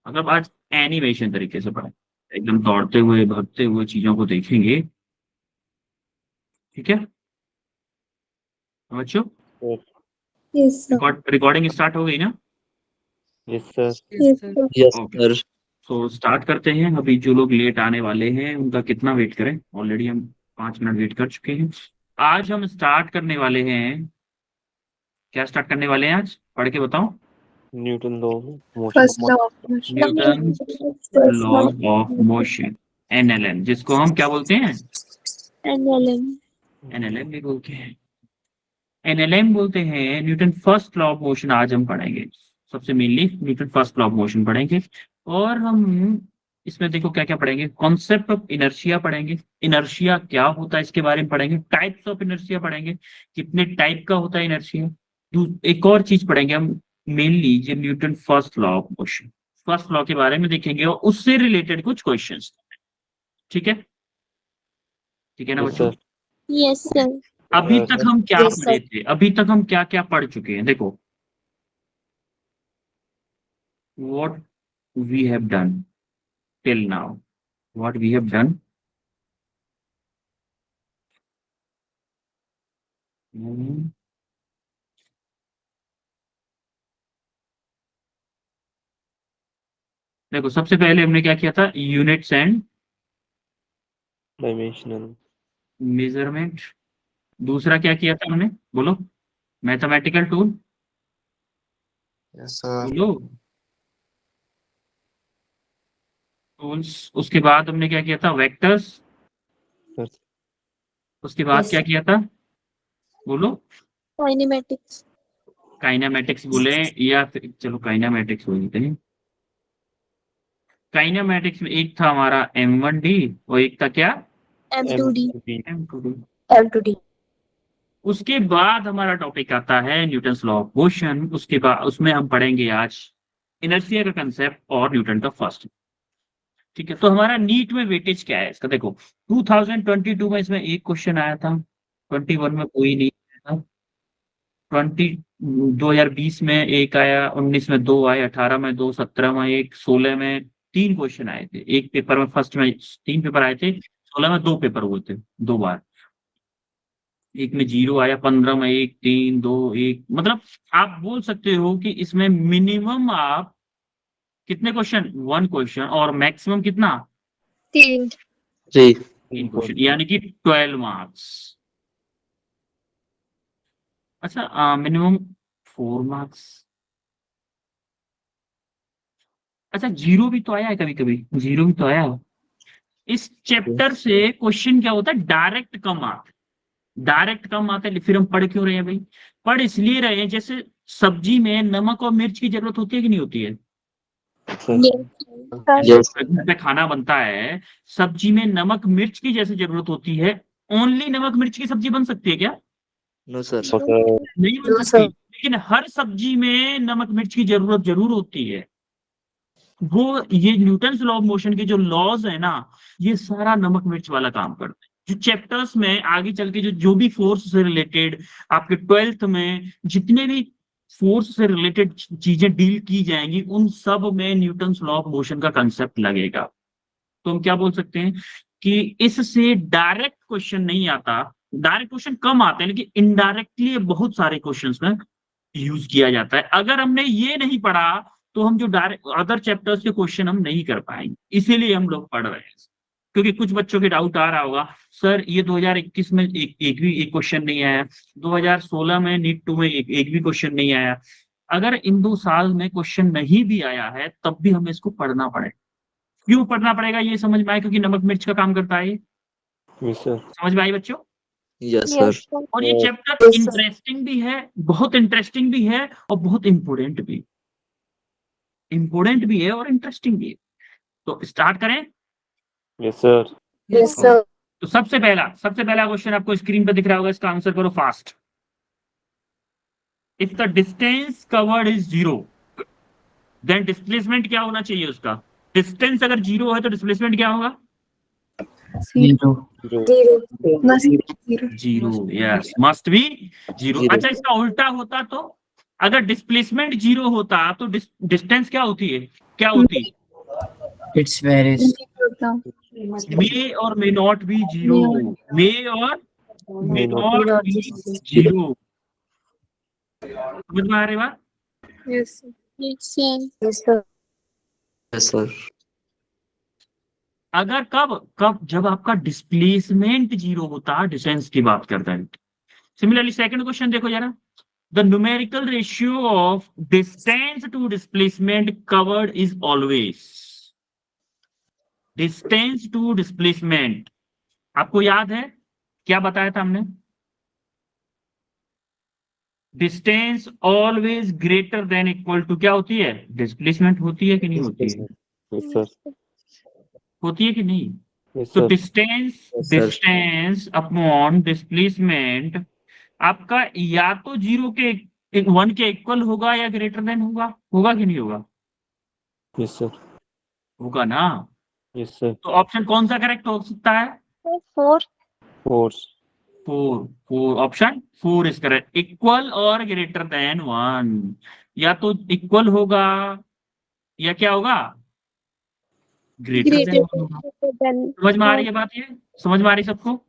मतलब आज एनिमेशन तरीके से पढ़ें, एकदम दौड़ते हुए भागते हुए चीजों को देखेंगे। ठीक है बच्चों, यस सर। रिकॉर्डिंग स्टार्ट हो गई ना? Yes sir. Yes sir. Yes okay, sir. तो स्टार्ट करते हैं। अभी जो लोग लेट आने वाले हैं उनका कितना वेट करें, ऑलरेडी हम 5 मिनट वेट कर चुके हैं। आज हम स्टार्ट करने वाले हैं, क्या स्टार्ट करने वाले हैं आज, पढ़ के बताओ। Newton law motion. First law of motion. Newton law of motion, NLM, जिसको हम क्या बोलते हैं? एनएलएम। एनएलएम भी बोलते हैं, एनएलएम बोलते हैं। Newton first law of motion आज हम पढ़ेंगे। सबसे mainly Newton first law of motion पढ़ेंगे। और हम इसमें देखो क्या क्या पढ़ेंगे, कॉन्सेप्ट ऑफ इनर्शिया पढ़ेंगे, इनर्शिया क्या होता है इसके बारे में पढ़ेंगे, टाइप्स ऑफ इनर्शिया पढ़ेंगे, कितने टाइप का होता है इनर्शिया। एक और चीज पढ़ेंगे हम, मेनली ये Newton first law of motion, first law के बारे में देखेंगे और उससे रिलेटेड कुछ क्वेश्चंस। ठीक है, ठीक है ना बच्चों? Yes sir. अभी तक हम क्या Yes, sir. पढ़े थे, अभी तक हम क्या क्या पढ़ चुके हैं, देखो। What we have done till now, what we have done. देखो सबसे पहले हमने क्या किया था, यूनिट्स एंड डायमेंशनल। मेजरमेंट। दूसरा क्या किया था हमने, बोलो, मैथमेटिकल टूल, यस सर। बोलो टूल्स। उसके बाद हमने क्या किया था, वेक्टर्स। उसके बाद Yes, क्या sir. किया था, बोलो, काइनेमेटिक्स। काइनामेटिक्स बोले या फिर चलो काइनामेटिक्स बोलते हैं। काइनामेटिक्स में एक था हमारा M1D और एक था क्या, M2D। M2D। M2D। उसके बाद हमारा टॉपिक आता है न्यूटन्स लॉ ऑफ मोशन। उसके बाद उसमें हम पढ़ेंगे आज इनर्शिया का कंसेप्ट और न्यूटन का फर्स्ट। ठीक है, तो हमारा नीट में वेटेज क्या है इसका, देखो 2022 में इसमें एक क्वेश्चन आया था, 21 में कोई नहीं आया था, 2020 में एक आया, 19 में दो आए, 18 में दो, 17 में एक, 16 में 3 क्वेश्चन आए थे एक पेपर में, फर्स्ट में 3 पेपर आए थे, 16 में 2 पेपर हुए थे 2 बार। एक में 0 आया, 15 में 1, 3, 2, 1, मतलब आप बोल सकते हो कि इसमें मिनिमम आप कितने क्वेश्चन, 1 क्वेश्चन, और मैक्सिमम कितना, 3। 3 क्वेश्चन, यानी कि 12 मार्क्स। अच्छा मिनिमम 4 मार्क्स। अच्छा 0 भी तो आया है, कभी कभी 0 भी तो आया है। इस चैप्टर से क्वेश्चन क्या होता है, डायरेक्ट कम आते, डायरेक्ट कम आते हैं। फिर हम पढ़ क्यों रहे हैं भाई, पढ़ इसलिए रहे हैं, जैसे सब्जी में नमक और मिर्च की जरूरत होती है कि नहीं होती है? यस घर पे खाना बनता है, सब्जी में नमक मिर्च की जैसे जरूरत होती है, ओनली नमक मिर्च की सब्जी बन सकती है क्या? No sir. नहीं बन सकती, लेकिन हर सब्जी में नमक मिर्च की जरूरत जरूर होती है। वो ये न्यूटन्स लॉ ऑफ मोशन के जो लॉज है ना, ये सारा नमक मिर्च वाला काम करते हैं। जो चैप्टर्स में आगे चल के जो भी फोर्स से रिलेटेड आपके 12th में जितने भी फोर्स से रिलेटेड चीजें डील की जाएंगी, उन सब में न्यूटन्स लॉ ऑफ मोशन का कंसेप्ट लगेगा। तो हम क्या बोल सकते हैं कि इससे डायरेक्ट क्वेश्चन नहीं आता, डायरेक्ट क्वेश्चन कम आते हैं, लेकिन इनडायरेक्टली बहुत सारे क्वेश्चंस में यूज किया जाता है। अगर हमने ये नहीं पढ़ा तो हम जो डायरेक्ट अदर चैप्टर्स के क्वेश्चन हम नहीं कर पाएंगे, इसीलिए हम लोग पढ़ रहे हैं। क्योंकि कुछ बच्चों के डाउट आ रहा होगा, सर ये 2021 में एक भी एक क्वेश्चन नहीं आया, 2016 में नीट 2 में एक भी क्वेश्चन नहीं आया। अगर इन 2 साल में क्वेश्चन नहीं भी आया है तब भी हमें इसको पढ़ना पड़ेगा। क्यों पढ़ना पड़ेगा ये समझ में आए, क्योंकि नमक मिर्च का काम करता है ये। समझ में आई बच्चों? Yes sir. और ये चैप्टर इंटरेस्टिंग भी है, बहुत इंटरेस्टिंग भी है और बहुत इंपोर्टेंट भी, इंपोर्टेंट भी है और इंटरेस्टिंग भी है। तो स्टार्ट करें। Yes sir. Yes sir. तो सबसे पहला क्वेश्चन आपको स्क्रीन पर दिख रहा होगा, इसका आंसर करो fast. If the distance covered is 0 then displacement क्या होना चाहिए उसका, डिस्टेंस अगर 0 है तो डिस्प्लेसमेंट क्या होगा, 0 यस मस्ट बी 0। अच्छा इसका उल्टा होता तो, अगर डिस्प्लेसमेंट 0 होता तो डिस्टेंस क्या होती है, क्या होती? It's varies. मे और मे नॉट बी जीरो, मे और मे नॉट बी जीरो। समझ में आ रही बात? Yes, sir. Yes, sir. Yes, sir. अगर कब जब आपका डिस्प्लेसमेंट जीरो होता, डिस्टेंस की बात करता है। सिमिलरली सेकंड क्वेश्चन देखो जरा, the numerical ratio of distance to displacement covered is always. Distance to displacement, आपको याद है क्या बताया था हमने? Distance always greater than equal to क्या होती है? डिस्प्लेसमेंट होती है कि नहीं होती है? Yes, sir. होती है कि नहीं? Yes, तो sir. sir. Distance upon displacement आपका या तो जीरो के 1 के इक्वल होगा या ग्रेटर देन होगा कि नहीं होगा? Yes, sir. होगा ना? Yes, sir. तो ऑप्शन कौन सा करेक्ट हो सकता है? 4. Force. 4 option 4 is correct. Equal और ग्रेटर देन 1, या तो इक्वल होगा या क्या होगा? ग्रेटर देन होगा। समझ में आ रही है बात? ये समझ में आ रही सबको?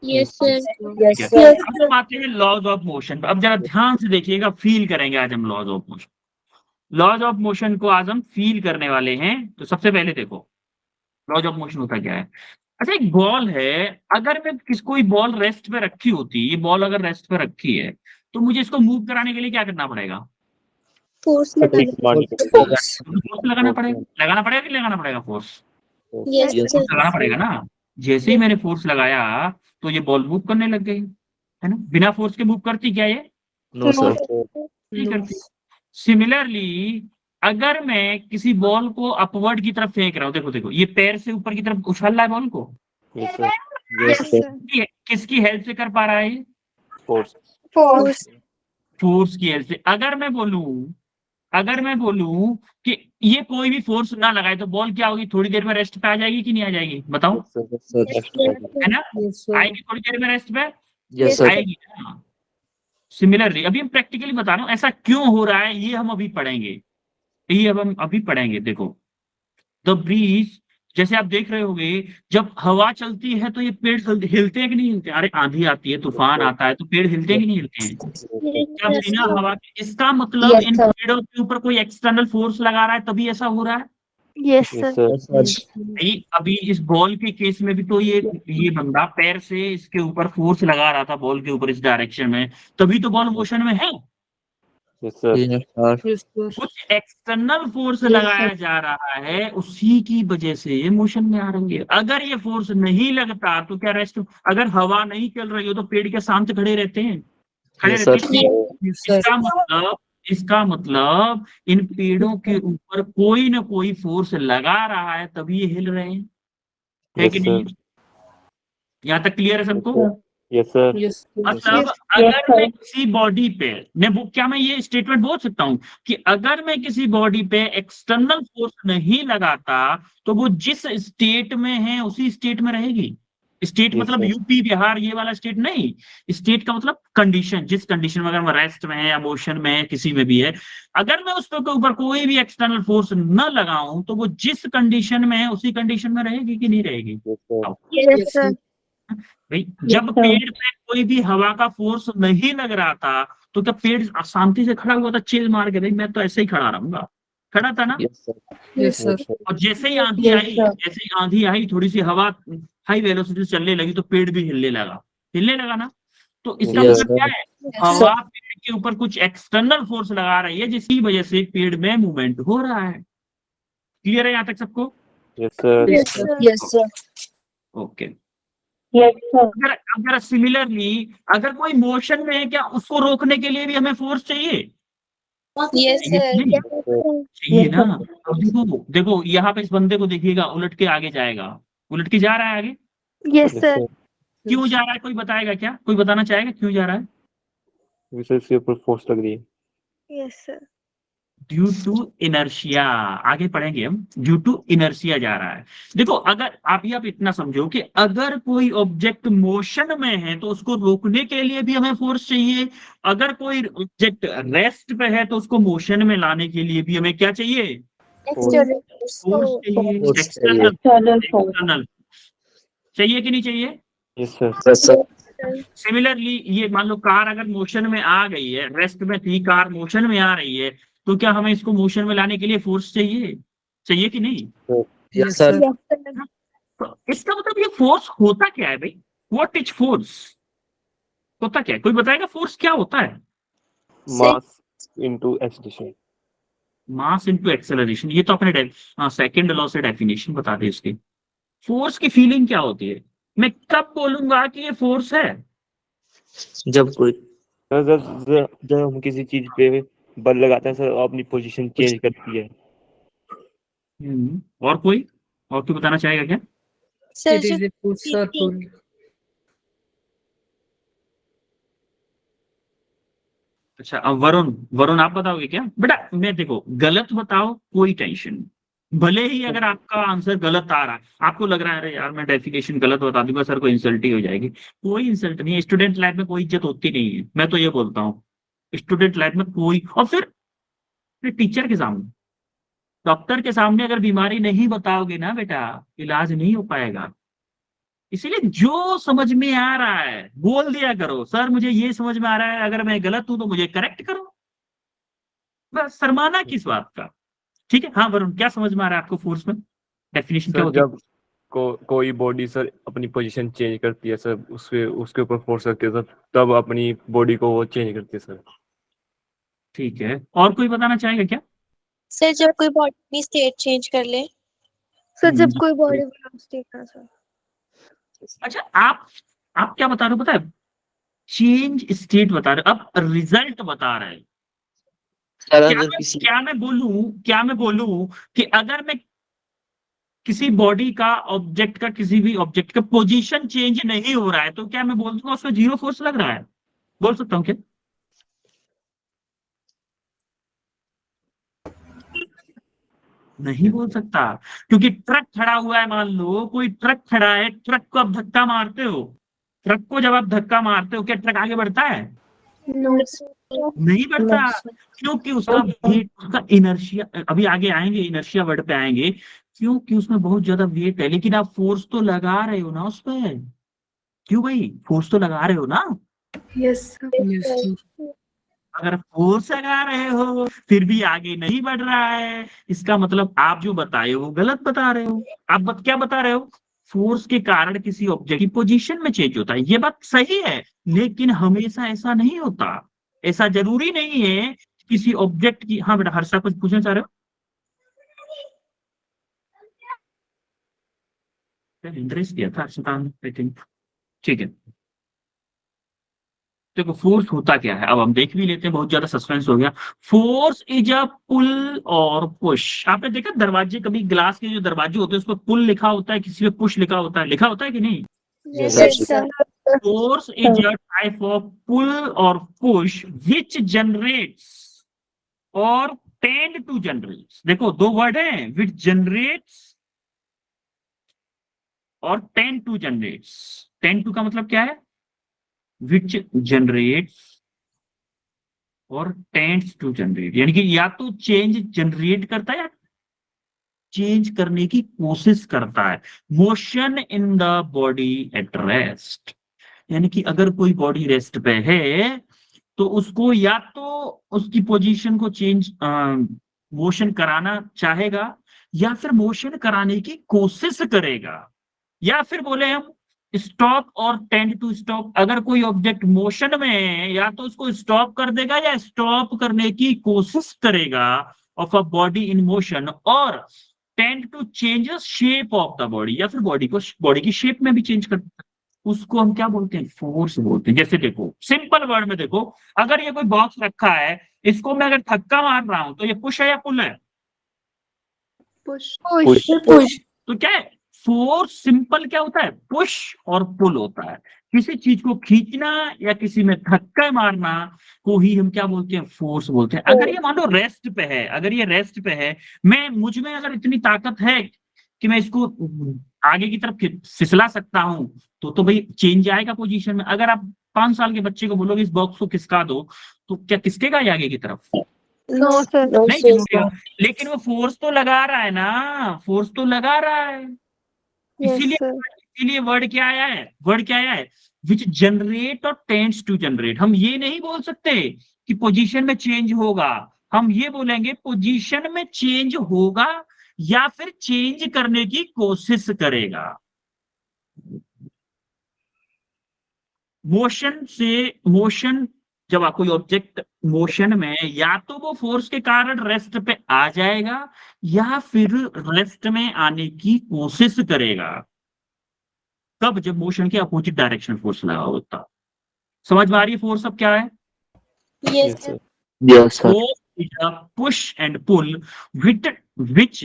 Yes, sir. ठीक है। अब हम आते हैं लॉज ऑफ मोशन। अब जरा ध्यान से देखिएगा, फील करेंगे आज हम laws of motion. Laws of motion को आज हम फील करने वाले हैं। तो सबसे पहले देखो लॉज ऑफ मोशन होता क्या है। अच्छा, एक बॉल है, अगर मैं कोई बॉल रेस्ट पे रखी होती, ये बॉल अगर रेस्ट पे रखी है, तो मुझे इसको मूव कराने के लिए क्या करना पड़ेगा? Force Kick मारनी पड़ेगी। फोर्स लगाना पड़ेगा कि लगाना पड़ेगा फोर्स? Yes, Yes, sir. लगाना पड़ेगा ना। जैसे ही मैंने फोर्स लगाया तो ये बॉल मूव करने लग गई, है ना? बिना फोर्स के मूव करती क्या ये? No, sir. नहीं करती। सिमिलरली अगर मैं किसी बॉल को अपवर्ड की तरफ फेंक रहा हूँ, देखो देखो ये पैर से ऊपर की तरफ उछल रहा है बॉल को, Yes, sir. Yes, sir. किसकी हेल्प से कर पा रहा है ये? Force. Force. फोर्स की हेल्प से। अगर मैं बोलूं कि ये कोई भी फोर्स ना लगाए तो बॉल क्या होगी? थोड़ी देर में रेस्ट पे आ जाएगी कि नहीं आ जाएगी? बताओ, Yes, sir. Yes, sir. Yes, है ना? sir. आएगी थोड़ी देर में रेस्ट पे, Yes, sir. आएगी ना। सिमिलरली अभी हम प्रैक्टिकली बता रहा हूँ ऐसा क्यों हो रहा है, ये हम अभी पढ़ेंगे। ये अब हम अभी पढ़ेंगे। देखो द ब्रीज, जैसे आप देख रहे होंगे जब हवा चलती है तो ये पेड़ हिलते हैं कि नहीं हिलते? अरे आंधी आती है, तूफान आता है तो पेड़ हिलते हैं कि नहीं हिलते हैं? क्या Yes, बिना sir. हवा के? इसका मतलब Yes, इन sir. पेड़ों के ऊपर कोई एक्सटर्नल फोर्स लगा रहा है तभी ऐसा हो रहा है। Yes, Yes, sir. sir. अभी इस बॉल के केस में भी तो ये बंदा पैर से इसके ऊपर फोर्स लगा रहा था बॉल के ऊपर इस डायरेक्शन में, तभी तो बॉल मोशन में है। Yes, sir. Yes, sir. कुछ एक्सटर्नल फोर्स लगाया जा रहा है, उसी की वजह से ये मोशन में आ रही है। अगर ये फोर्स नहीं लगता तो क्या रेस्ट, अगर हवा नहीं चल रही हो तो पेड़ के शांत खड़े रहते हैं, खड़े Yes, रहते sir. हैं। इसका मतलब इन पेड़ों के ऊपर कोई ना कोई फोर्स लगा रहा है तभी ये हिल रहे हैं, है Yes, कि sir. नहीं? यहाँ तक क्लियर है सबको? Yes, sir. मतलब अगर मैं किसी बॉडी पे क्या मैं ये स्टेटमेंट बोल सकता हूँ कि अगर मैं किसी बॉडी पे एक्सटर्नल फोर्स नहीं लगाता तो वो जिस स्टेट में है उसी स्टेट में रहेगी। स्टेट Yes, मतलब sir. यूपी बिहार ये वाला स्टेट नहीं, स्टेट का मतलब कंडीशन, जिस कंडीशन में अगर मैं रेस्ट में है या मोशन में है, किसी में भी है, अगर मैं उस पे ऊपर कोई भी एक्सटर्नल फोर्स न लगाऊं तो वो जिस कंडीशन में है उसी कंडीशन में रहेगी कि नहीं रहेगी? Yes, sir. Yes, sir. भाई जब पेड़ पे कोई भी हवा का फोर्स नहीं लग रहा था तो क्या पेड़ शांति से खड़ा हुआ था चिल मार के? भाई मैं तो ऐसे ही खड़ा रहूंगा, खड़ा था ना। Yes, sir. Yes, sir. और जैसे ही आंधी आई थोड़ी सी हवा हाई वेलोसिटी से चलने लगी तो पेड़ भी हिलने लगा ना। तो इसका Yes, मतलब क्या है? हवा पेड़ के ऊपर कुछ एक्सटर्नल फोर्स लगा रही है जिसकी वजह से पेड़ में मूवमेंट हो रहा है। क्लियर है यहाँ तक सबको? Yes, sir. Yes, sir. Yes, sir. Okay. Yes, sir. अगर सिमिलरली अगर कोई मोशन में है, क्या उसको रोकने के लिए भी हमें फोर्स चाहिए? Yes, sir. चाहिए ना। अब देखो यहाँ पे इस बंदे को देखिएगा, उलट के आगे जाएगा, उलट के जा रहा है आगे। Yes, sir. क्यों जा रहा है? कोई बताएगा क्या? कोई बताना चाहेगा क्यों जा रहा है? विशेष इसके ऊपर फोर्स लग रही है। Yes, sir. Due to inertia, आगे पढ़ेंगे हम। ड्यू टू इनर्शिया जा रहा है। देखो अगर आप इतना समझो कि अगर कोई ऑब्जेक्ट मोशन में है तो उसको रोकने के लिए भी हमें फोर्स चाहिए, अगर कोई ऑब्जेक्ट रेस्ट पे है तो उसको मोशन में लाने के लिए भी हमें क्या चाहिए? External फोर्स चाहिए, Force एक्सटर्नल force. एक्सटर्नल चाहिए कि नहीं चाहिए? Yes, sir. Yes, sir. Similarly ये मान लो कार अगर मोशन में आ गई है, रेस्ट में थी कार, मोशन में आ रही है, तो क्या हमें इसको मोशन में लाने के लिए फोर्स चाहिए? चाहिए कि नहीं? Yes, sir. Yes, sir. तो इसका मतलब ये फोर्स होता क्या है भाई? What is force? होता क्या है? कोई बताएगा फोर्स क्या होता है? Mass into acceleration. Mass into acceleration, ये तो अपने सेकंड लॉ से डेफिनेशन बता दे इसकी। फोर्स की फीलिंग क्या होती है? मैं कब बोलूंगा कि ये फोर्स है? जब कोई सर जब हम किसी चीज पे बल लगाते हैं सर, अपनी पोजीशन चेंज करती है। और कोई बताना चाहेगा क्या? Sir, it is a force or pull. अच्छा, अब वरुण आप बताओगे क्या? बेटा मैं देखो गलत बताओ कोई टेंशन नहीं। भले ही अगर आपका आंसर गलत आ रहा है, आपको लग रहा है अरे यार मैं डेफिनेशन गलत बता दूंगा सर को इंसल्ट ही हो जाएगी, कोई इंसल्ट नहीं है। स्टूडेंट लाइफ में कोई इज्जत होती नहीं है, मैं तो ये बोलता हूँ। स्टूडेंट लाइफ में कोई, और फिर टीचर के सामने, डॉक्टर के सामने अगर बीमारी नहीं बताओगे ना बेटा, इलाज नहीं हो पाएगा। इसीलिए जो समझ में आ रहा है बोल दिया करो, सर मुझे ये समझ में आ रहा है, अगर मैं गलत हूं तो मुझे करेक्ट करो। बस शर्माना किस बात का? ठीक है। हाँ वरुण, क्या समझ में आ रहा है आपको फोर्स में? डेफिनेशन क्या सर होती है? जब कोई बॉडी सर अपनी पोजीशन चेंज करती है सर, उसके ऊपर फोर्स करती है सर, तब अपनी बॉडी को वो चेंज करती है सर। ठीक है, और कोई बताना चाहेगा क्या? सर जब कोई बॉडी स्टेट चेंज कर ले। सर जब कोई बॉडी स्टेट ना सर। अच्छा, आप क्या बता रहे हो पता है? चेंज स्टेट बता रहे हो, अब रिजल्ट बता रहे हैं। क्या मैं बोलूं कि अगर मैं किसी बॉडी का, ऑब्जेक्ट का, किसी भी ऑब्जेक्ट का पोजीशन चेंज नहीं हो रहा है, तो क्या मैं बोल दूंगा उसमें जीरो फोर्स लग रहा है? बोल सकता हूँ क्या? नहीं बोल सकता, क्योंकि ट्रक खड़ा हुआ है, मान लो कोई ट्रक खड़ा है, ट्रक को आप धक्का मारते हो, ट्रक को जब आप धक्का मारते हो क्या ट्रक आगे बढ़ता है? नो नहीं बढ़ता, क्योंकि उसका वेट, उसका इनर्शिया, अभी आगे आएंगे, इनर्शिया वर्ड पे आएंगे, क्योंकि उसमें बहुत ज्यादा वेट है। लेकिन आप फोर्स तो लगा रहे हो ना उस पर, क्यों भाई? फोर्स तो लगा रहे हो ना? Yes Yes, sir. अगर फोर्स लगा रहे हो फिर भी आगे नहीं बढ़ रहा है, इसका मतलब आप जो बताए हो गलत बता रहे हो। आप क्या बता रहे हो? फोर्स के कारण किसी ऑब्जेक्ट की पोजीशन में चेंज होता है, ये बात सही है, लेकिन हमेशा ऐसा नहीं होता। ऐसा जरूरी नहीं है किसी ऑब्जेक्ट की। हाँ बेटा हर्षा कुछ पूछना चाह रहे हो? इंटरेस्ट दिया था हर्षिता ने, आई थिंक। ठीक है, देखो फोर्स होता क्या है अब हम देख भी लेते हैं, बहुत ज्यादा सस्पेंस हो गया। फोर्स इज अ पुल और पुश। आपने देखा दरवाजे, कभी ग्लास के जो दरवाजे होते हैं उस पर पुल लिखा होता है, किसी पे पुश लिखा होता है, लिखा होता है कि नहीं? Yes sir. Force is a type of pull और पुश विच जनरेट्स और टेंड टू जनरेट्स। देखो दो वर्ड हैं, विच जनरेट्स और tend to generates. Tend to का मतलब क्या है? विच जनरेट्स और टेंड्स टू जनरेट, यानी कि या तो चेंज जनरेट करता है या चेंज करने की कोशिश करता है। Motion in the body at rest, यानी कि अगर कोई बॉडी रेस्ट पे है तो उसको या तो उसकी पोजीशन को चेंज, मोशन कराना चाहेगा, या फिर मोशन कराने की कोशिश करेगा, या फिर बोले हम स्टॉप और टेंड टू स्टॉप। अगर कोई ऑब्जेक्ट मोशन में है या तो उसको स्टॉप कर देगा या स्टॉप करने की कोशिश करेगा of a body in motion, और tend to change shape of the body, या फिर बॉडी की शेप में भी चेंज कर, उसको हम क्या बोलते हैं? फोर्स बोलते हैं। जैसे देखो सिंपल वर्ड में देखो, अगर ये कोई बॉक्स रखा है, इसको मैं अगर धक्का मार रहा हूं तो ये पुश है या पुल है? Push push. तो क्या है? फोर्स सिंपल क्या होता है? पुश और पुल होता है। किसी चीज को खींचना या किसी में धक्का मारना को ही हम क्या बोलते हैं? फोर्स बोलते हैं। अगर ये मान लो रेस्ट पे है, अगर ये रेस्ट पे है, मैं मुझ में अगर इतनी ताकत है कि मैं इसको आगे की तरफ फिसला सकता हूं, तो भाई चेंज आएगा पोजीशन में। अगर आप 5 साल के बच्चे को बोलोगे इस बॉक्स को खिसका दो, तो क्या खिसकेगा ये आगे की तरफ? No sir. नहीं चिपकेगा, लेकिन वो फोर्स तो लगा रहा है ना, फोर्स तो लगा रहा है। यस इसीलिए सर। इसीलिए वर्ड क्या आया है, वर्ड क्या आया है, विच जनरेट और टेंड्स टू जनरेट। हम ये नहीं बोल सकते कि पोजीशन में चेंज होगा, हम ये बोलेंगे पोजीशन में चेंज होगा या फिर चेंज करने की कोशिश करेगा। मोशन जब आप कोई ऑब्जेक्ट मोशन में, या तो वो फोर्स के कारण रेस्ट पे आ जाएगा या फिर रेस्ट में आने की कोशिश करेगा। कब? जब मोशन के अपोजिट डायरेक्शन फोर्स लगा होता। समझ में आ रही है फोर्स अब क्या है? Yes sir. Yes, sir. Force is a push and pull which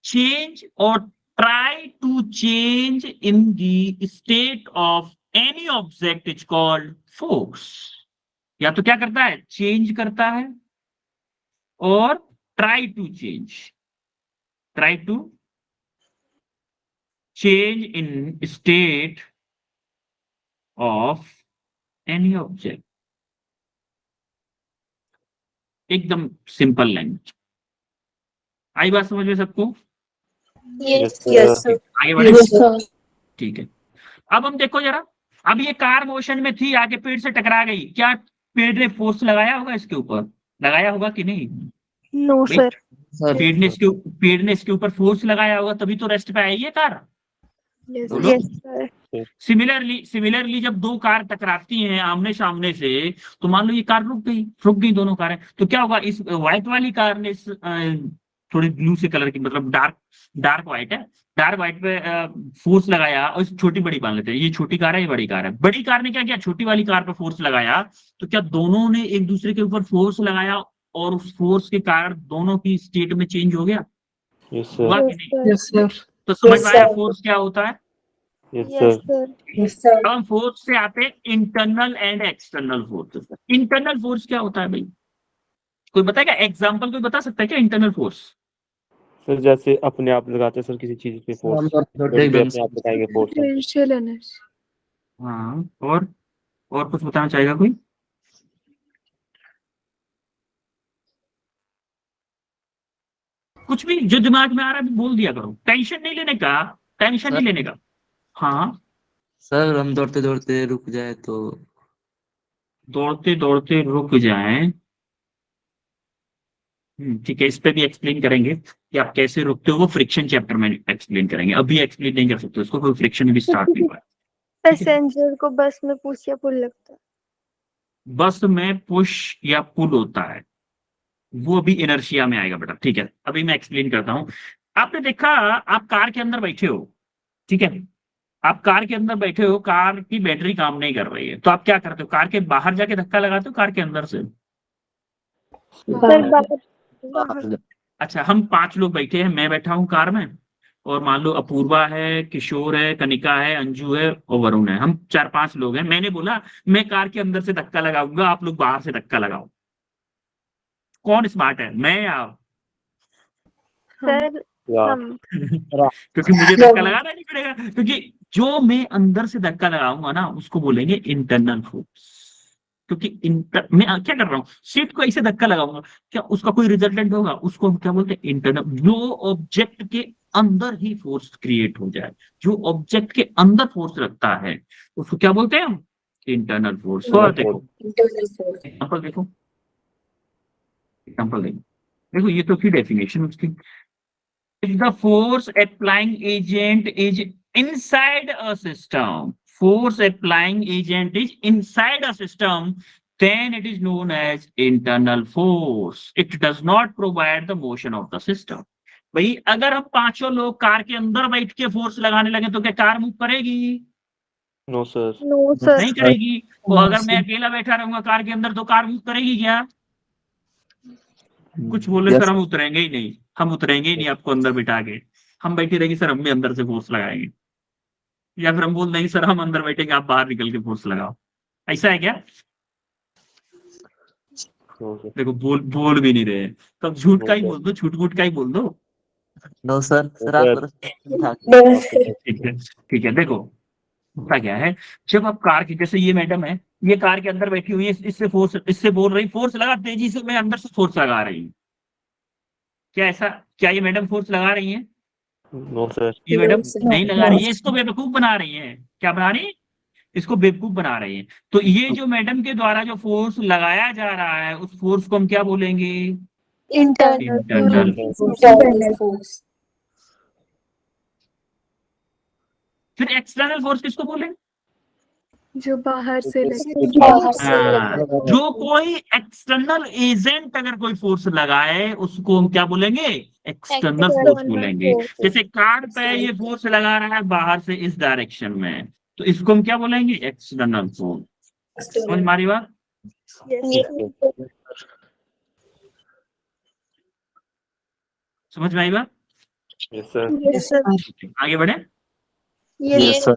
change or try to change in the state of any object is called force। या तो क्या करता है, चेंज करता है, और try to change in state of any object. एकदम simple language. आई बात समझ में सबको? Yes sir. आगे बढ़े? सर। ठीक है। अब हम देखो जरा, अब ये कार मोशन में थी, आगे पेड़ से टकरा गई, क्या पेड़ ने फोर्स लगाया होगा इसके ऊपर? लगाया होगा कि नहीं? नो भाई, सर। Sir. पेड़ ने इसके ऊपर फोर्स लगाया होगा, तभी तो रेस्ट पे आई है कार। बोलो। Yes sir. सिमिलरली जब दो कार टकराती हैं आमने सामने से, तो मान लो ये कार रुक गई दोनों कारें, तो क्या होगा, इस व्हाइट वाली कार ने थोड़ी ब्लू से कलर की, मतलब डार्क व्हाइट है, डार्क व्हाइट पे फोर्स लगाया, और इस छोटी बड़ी मान लेते हैं, ये छोटी कार है, ये बड़ी कार है। बड़ी कार ने क्या किया, छोटी वाली कार पे फोर्स लगाया, तो क्या दोनों ने एक दूसरे के ऊपर फोर्स लगाया, और उस फोर्स के कारण दोनों की स्टेट में चेंज हो गया? Yes, हुआ sir. कि नहीं? Yes, sir. तो समझ में आया फोर्स क्या होता है? Yes, yes sir. सर। अब हम फोर्स से आते हैं internal and external force. Internal force क्या होता है भाई? कोई बताएगा? एग्जांपल कोई बता सकता है क्या इंटरनल फोर्स? सर जैसे अपने आप लगाते हैं सर किसी चीज पे फोर्स, अपने आप लगाएंगे फोर्स। Potential energy. हाँ, और कुछ बताना चाहेगा कोई? कुछ भी जो दिमाग में आ रहा है बोल दिया करो, टेंशन नहीं लेने का, टेंशन नहीं लेने का। हाँ, सर हम दौड़ते दौड़ते रुक जाए तो दौड़ते दौड़ते रुक जाएं। ठीक है, इस पे भी एक्सप्लेन करेंगे कि आप कैसे रुकते हो, वो फ्रिक्शन चैप्टर में एक्सप्लेन करेंगे, अभी एक्सप्लेन नहीं कर सकते उसको, कोई फ्रिक्शन भी स्टार्ट नहीं हुआ है। पैसेंजर को बस में पुश या पुल लगता है। बस में पुश या पुल होता है, वो अभी इनर्शिया में आएगा बेटा। ठीक है, अभी मैं एक्सप्लेन करता हूं। आपने देखा, आप कार के अंदर बैठे हो, ठीक है, आप कार के अंदर बैठे हो, कार की बैटरी काम नहीं कर रही है, तो आप क्या करते हो, कार के बाहर जाके धक्का लगाते हो कार के अंदर से? सर बाहर। अच्छा, हम 5 लोग बैठे हैं, मैं बैठा हूं कार में, और मान लो अपूर्वा है, किशोर है, कनिका है, अंजू है और वरुण है, हम 4-5 लोग हैं। मैंने बोला मैं कार के अंदर से धक्का लगाऊंगा, आप लोग बाहर से धक्का लगाओ। कौन स्मार्ट है, मैं या आप? सर या हम। क्योंकि मुझे धक्का लगाना नहीं पड़ेगा, क्योंकि जो मैं अंदर से धक्का लगाऊंगा ना, उसको बोलेंगे इंटरनल फोर्स। क्योंकि मैं क्या कर रहा हूँ, सीट को ऐसे धक्का लगाऊंगा, क्या उसका कोई रिजल्टेंट होगा? उसको हम क्या बोलते हैं, इंटरनल। जो ऑब्जेक्ट के अंदर ही फोर्स क्रिएट हो जाए, जो ऑब्जेक्ट के अंदर फोर्स रखता है, उसको क्या बोलते हैं हम? Internal force. और देखो एग्जाम्पल, देखो ये तो थी डेफिनेशन उसकी। If the force applying agent is inside a system, force applying agent is inside a system, then it is known as internal force. It does not provide the motion of the system. भाई अगर हम 5 लोग car के अंदर बैठ के force लगाने लगे तो क्या कार मूव करेगी? No sir. No sir. नहीं करेगी। तो अगर मैं अकेला बैठा रहूंगा कार के अंदर तो कार मूव करेगी क्या? कुछ बोले सर हम उतरेंगे ही नहीं, हम उतरेंगे ही नहीं आपको अंदर बिठा के, हम बैठे रहेंगे सर, हम भी अंदर से फोर्स लगाएंगे। या फिर हम बोल नहीं सर हम अंदर बैठेंगे, आप बाहर निकल के फोर्स लगाओ। ऐसा है क्या? देखो बोल भी नहीं रहे, तब झूठ का ही बोल दो, झूठ मूठ का ही बोल दो। नो सर, सर आप ठीक है, देखो होता क्या है, जब आप कार की, जैसे ये मैडम है, ये कार के अंदर बैठी हुई है, इससे फोर्स, इससे बोल रही फोर्स लगा, तेजी से मैं अंदर से फोर्स लगा रही हूँ, क्या ऐसा, क्या ये मैडम फोर्स लगा रही है? No sir. ये मैडम No, sir. नहीं लगा रही है, इसको बेवकूफ बना रही है। क्या बना रही है? इसको बेवकूफ बना रही है। तो ये जो मैडम के द्वारा जो फोर्स लगाया जा रहा है, उस फोर्स को हम क्या बोलेंगे? Internal internal. Internal force. फिर एक्सटर्नल फोर्स किसको बोलेंगे? जो बाहर से लगे। हाँ, जो कोई एक्सटर्नल एजेंट अगर कोई फोर्स लगाए उसको हम क्या बोलेंगे? एक्सटर्नल फोर्स बोलेंगे। जैसे कार पे ये फोर्स लगा रहा है बाहर से इस डायरेक्शन में, तो इसको हम क्या बोलेंगे? External force. समझ में आ रही बात? समझ में आई बात? Yes sir. Yes, sir. आगे बढ़े। Yes sir.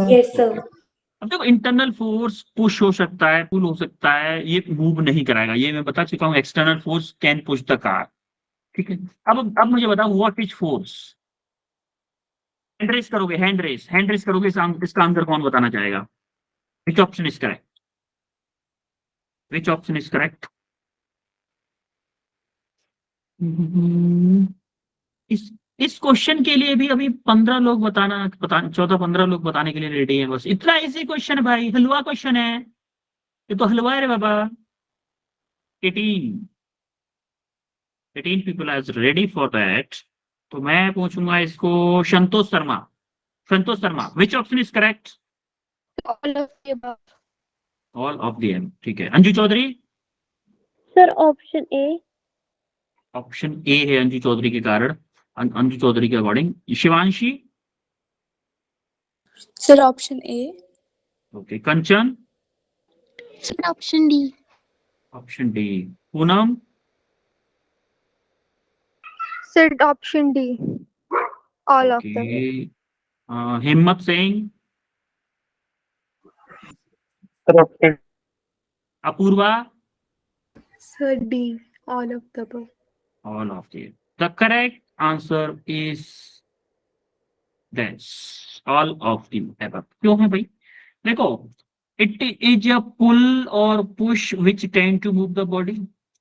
Yes, sir. अब देखो, इंटरनल फोर्स पुश हो सकता है, पुल हो सकता है, ये मूव नहीं कराएगा, ये मैं बता चुका हूँ। External force can push the car, ठीक है। अब मुझे बताओ, what is force? Hand raise करोगे, हैंड रेस करोगे, इसका आंसर कौन बताना चाहेगा? विच option is correct? Which option is correct? इस इस क्वेश्चन के लिए भी अभी 15 लोग बताना 14-15 लोग बताने के लिए रेडी है, बस इतना इजी क्वेश्चन है भाई, हलवा क्वेश्चन है ये, तो हलवा है रे बाबा। 18 people are ready for that. तो मैं पूछूंगा इसको, Santosh Sharma, which option is correct? All of the above. All of the them, ठीक है। Anju Chaudhary? Sir option A. Option A है अंजू चौधरी के कारण, अंजू चौधरी के according. Shivanshi? Sir option A. Okay. Kanchan? Sir option D. Option D. Poonam? Sir option D, all of the. Okay. Himmat Singh? Apurva? Sir D, all of the above. All of the correct answer is this, all of the above. क्यों है भाई? देखो, it is a pull और push which tend to move the body.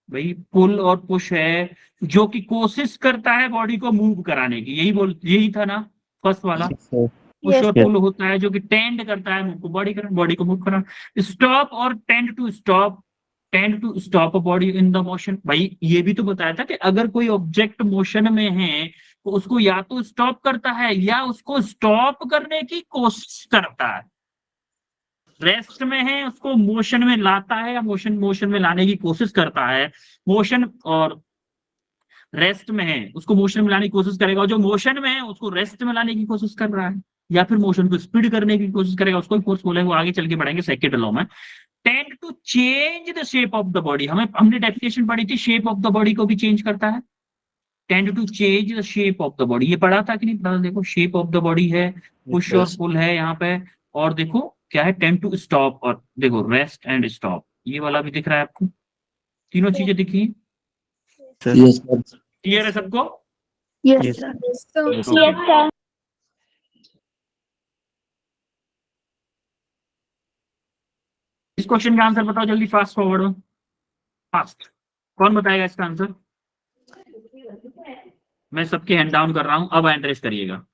भाई pull और push है जो कि कोशिश करता है बॉडी को मूव कराने की, यही था ना फर्स्ट वाला। पुश और पुल होता है जो कि टेंड करता है बॉडी को मूव कराना। स्टॉप और tend to stop a body in the motion. भाई ये भी तो बताया था कि अगर कोई ऑब्जेक्ट मोशन में है तो उसको या तो स्टॉप करता है या उसको स्टॉप करने की कोशिश करता है। रेस्ट में है उसको मोशन में लाता है या मोशन में लाने की कोशिश करता है। मोशन और रेस्ट में है उसको मोशन में लाने की कोशिश करेगा, और जो मोशन में है उसको रेस्ट में लाने की कोशिश कर रहा है, या फिर मोशन को स्पीड करने की कोशिश करेगा, उसको फोर्स बोलेंगे। वो आगे चल के बढ़ेंगे सेकंड लॉ में। Tend to change the shape of the body, हमने डेफिनेशन पढ़ी थी, शेप ऑफ द बॉडी को भी चेंज करता है। Tend to change the shape of the body, ये पढ़ा था कि नहीं पढ़ा? देखो शेप ऑफ द बॉडी है, पुश और पुल है यहाँ पे, और देखो क्या है, टेंड टू स्टॉप, और देखो रेस्ट एंड स्टॉप, ये वाला भी दिख रहा है आपको। तीनों चीजें दिखी। Yes, sir. क्लियर है सबको? Yes sir. इस क्वेश्चन का आंसर बताओ जल्दी, फास्ट फॉरवर्ड, फास्ट। कौन बताएगा इसका आंसर? मैं सबके हैंड डाउन कर रहा हूं, अब एंट्रेस करिएगा।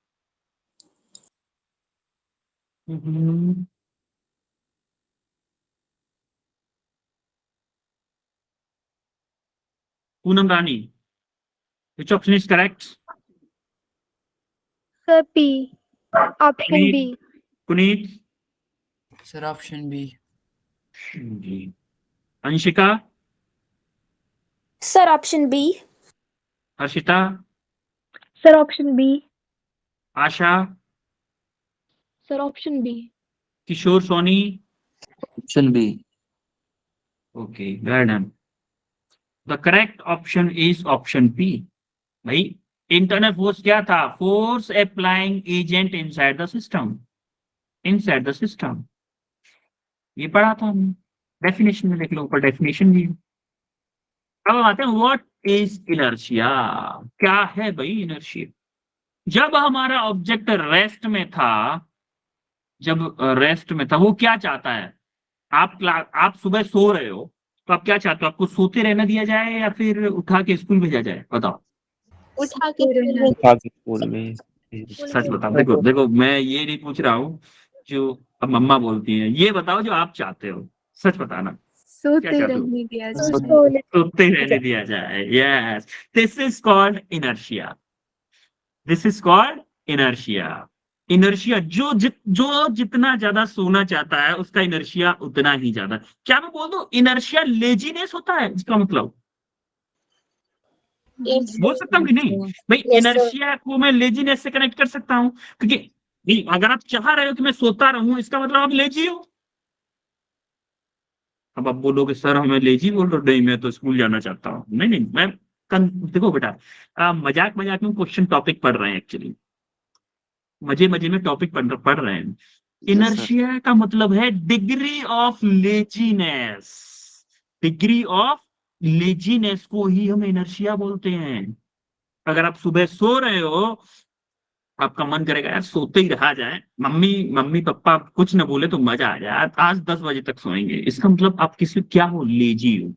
Poonam Rani, which option is correct? Sir P, option B. Punit? Sir, option B. जी। Anshika? Sir option B. Harshita? Sir option B. Asha? Sir option B. Kishore Soni? Option B. Okay, well done. The correct option is option B. भाई internal force क्या था? Force applying agent inside the system, ये पढ़ा था हमने, definition में देख लो, ऊपर डेफिनेशन भी है। अब हम आते हैं व्हाट इज इनर्शिया, क्या है भाई इनर्शिया? जब हमारा ऑब्जेक्ट रेस्ट में था जब रेस्ट में था, वो क्या चाहता है? आप सुबह सो रहे हो तो आप क्या चाहते हो? आपको सोते रहना दिया जाए या फिर उठा के स्कूल भेजा जाए? बताओ, उठा के स्कूल में स्कूल में सच बताओ। देखो देखो, मैं ये नहीं पूछ रहा हूँ जो अब मम्मा बोलती हैं, ये बताओ जो आप चाहते हो, सच बताना। क्या सोते चाहते हो? रहने दिया जाए। सोते रहने दिया जाए। Yes, this is called inertia. This is called inertia. Inertia जो जितना ज्यादा सोना चाहता है उसका इनर्शिया उतना ही ज्यादा। क्या मैं बोल दूं इनर्शिया लेजीनेस होता है इसका मतलब? बोल सकता हूँ कि नहीं? भाई Yes, sir. इनर्शिया को मैं लेजीनेस से कनेक्ट कर सकता हूँ, क्योंकि नहीं, अगर आप चाह रहे हो कि मैं सोता रहूं इसका मतलब आप लेजी हो। अब आप बोलोगे सर हमें लेजी बोल रहे हो। नहीं, मैं तो स्कूल जाना चाहता हूँ। नहीं नहीं, देखो बेटा, मजाक मजाक में क्वेश्चन टॉपिक पढ़ रहे हैं एक्चुअली, मजे मजे में टॉपिक पढ़ रहे हैं। Yes, sir. इनर्शिया का मतलब है degree of laziness. Degree of laziness को ही हम इनर्शिया बोलते हैं। अगर आप सुबह सो रहे हो, आपका मन करेगा यार सोते ही रहा जाए, मम्मी मम्मी पापा कुछ न बोले तो मजा आ जाए, आज 10 बजे तक सोएंगे, इसका मतलब आप किसी क्या हो? लेजी हो।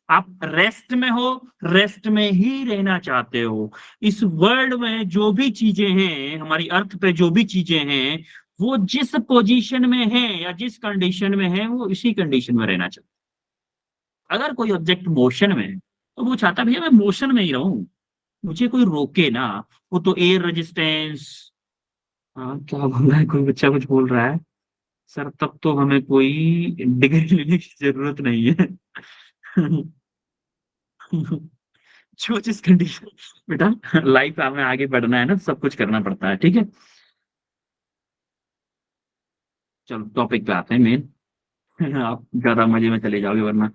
आप रेस्ट में हो, रेस्ट में ही रहना चाहते हो। इस वर्ल्ड में जो भी चीजें हैं, हमारी अर्थ पे जो भी चीजें हैं, वो जिस पोजीशन में है या जिस कंडीशन में है, वो इसी कंडीशन में रहना चाहते। अगर कोई ऑब्जेक्ट मोशन में है तो वो चाहता है भैया मैं मोशन में ही रहूं, मुझे कोई रोके ना। वो तो एयर रेजिस्टेंस, हाँ क्या बोल रहा है, कोई बच्चा कुछ बोल रहा है सर, तब तो हमें कोई डिग्री लेने की जरूरत नहीं है। जो जिस कंडीशन, बेटा लाइफ में आगे बढ़ना है ना, सब कुछ करना पड़ता है, ठीक है। चलो टॉपिक पे आते हैं मेन। आप ज्यादा मजे में चले जाओगे वरना।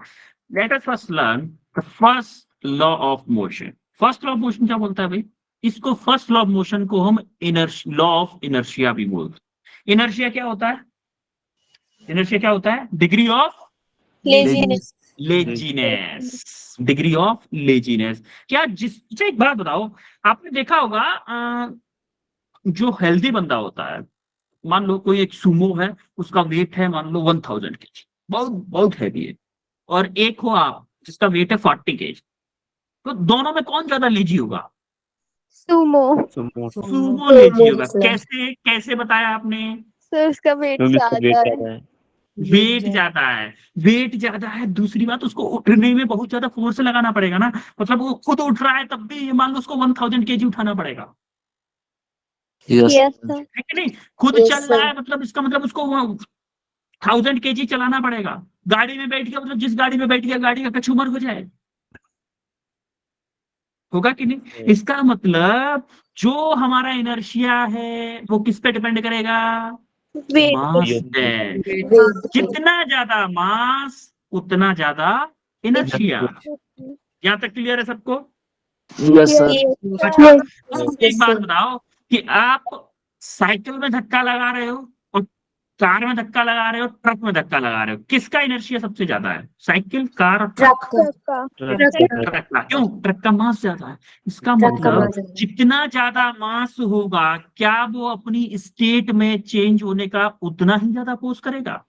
Let us first learn the first law of motion. First law of motion क्या बोलता है भाई? इसको फर्स्ट लॉ ऑफ मोशन को हम लॉ ऑफ इनर्शिया भी बोलते हैं। इनर्शिया क्या होता है? इनर्शिया क्या होता है? Degree of laziness. Laziness. Degree of laziness. क्या अच्छा एक बात बताओ, आपने देखा होगा जो हेल्दी बंदा होता है, मान लो कोई एक सुमो है, उसका वेट है मान लो 1000 kg, बहुत बहुत हैवी है, और एक हो आप जिसका वेट है 40 kg, तो दोनों में कौन ज्यादा लेजी होगा? सुमो। सुमो लेजी होगा। कैसे कैसे बताया आपने? सर उसका वेट ज्यादा है। वेट ज्यादा है। वेट ज्यादा है, दूसरी बात उसको उठने में बहुत ज्यादा फोर्स लगाना पड़ेगा ना, मतलब वो खुद उठ रहा है तब भी मान लो उसको 1000 kg उठाना पड़ेगा, Yes, यस sir. सर। है कि नहीं? खुद Yes, चल रहा sir. है मतलब इसका मतलब उसको 1000 kg चलाना पड़ेगा। गाड़ी में बैठ गया मतलब जिस गाड़ी में बैठ गया गाड़ी का कचूमर हो जाए, होगा कि नहीं? इसका मतलब जो हमारा इनर्शिया है वो किस पे डिपेंड करेगा? वेट मास पे। Wait. जितना ज्यादा मास उतना ज्यादा इनर्शिया। यहाँ तक क्लियर है सबको? Yes, sir. अच्छा, यस। अब Yes, एक बात sir. बताओ कि आप साइकिल में धक्का लगा रहे हो और कार में धक्का लगा रहे हो, ट्रक में धक्का लगा रहे हो, किसका इनर्शिया सबसे ज्यादा है? साइकिल, कार और ट्रक? ट्रक का। क्यों? ट्रक का मास ज्यादा है। इसका ट्रक का मतलब मास ज्यादा है। जितना ज्यादा मास होगा, क्या वो अपनी स्टेट में चेंज होने का उतना ही ज्यादा फोर्स करेगा?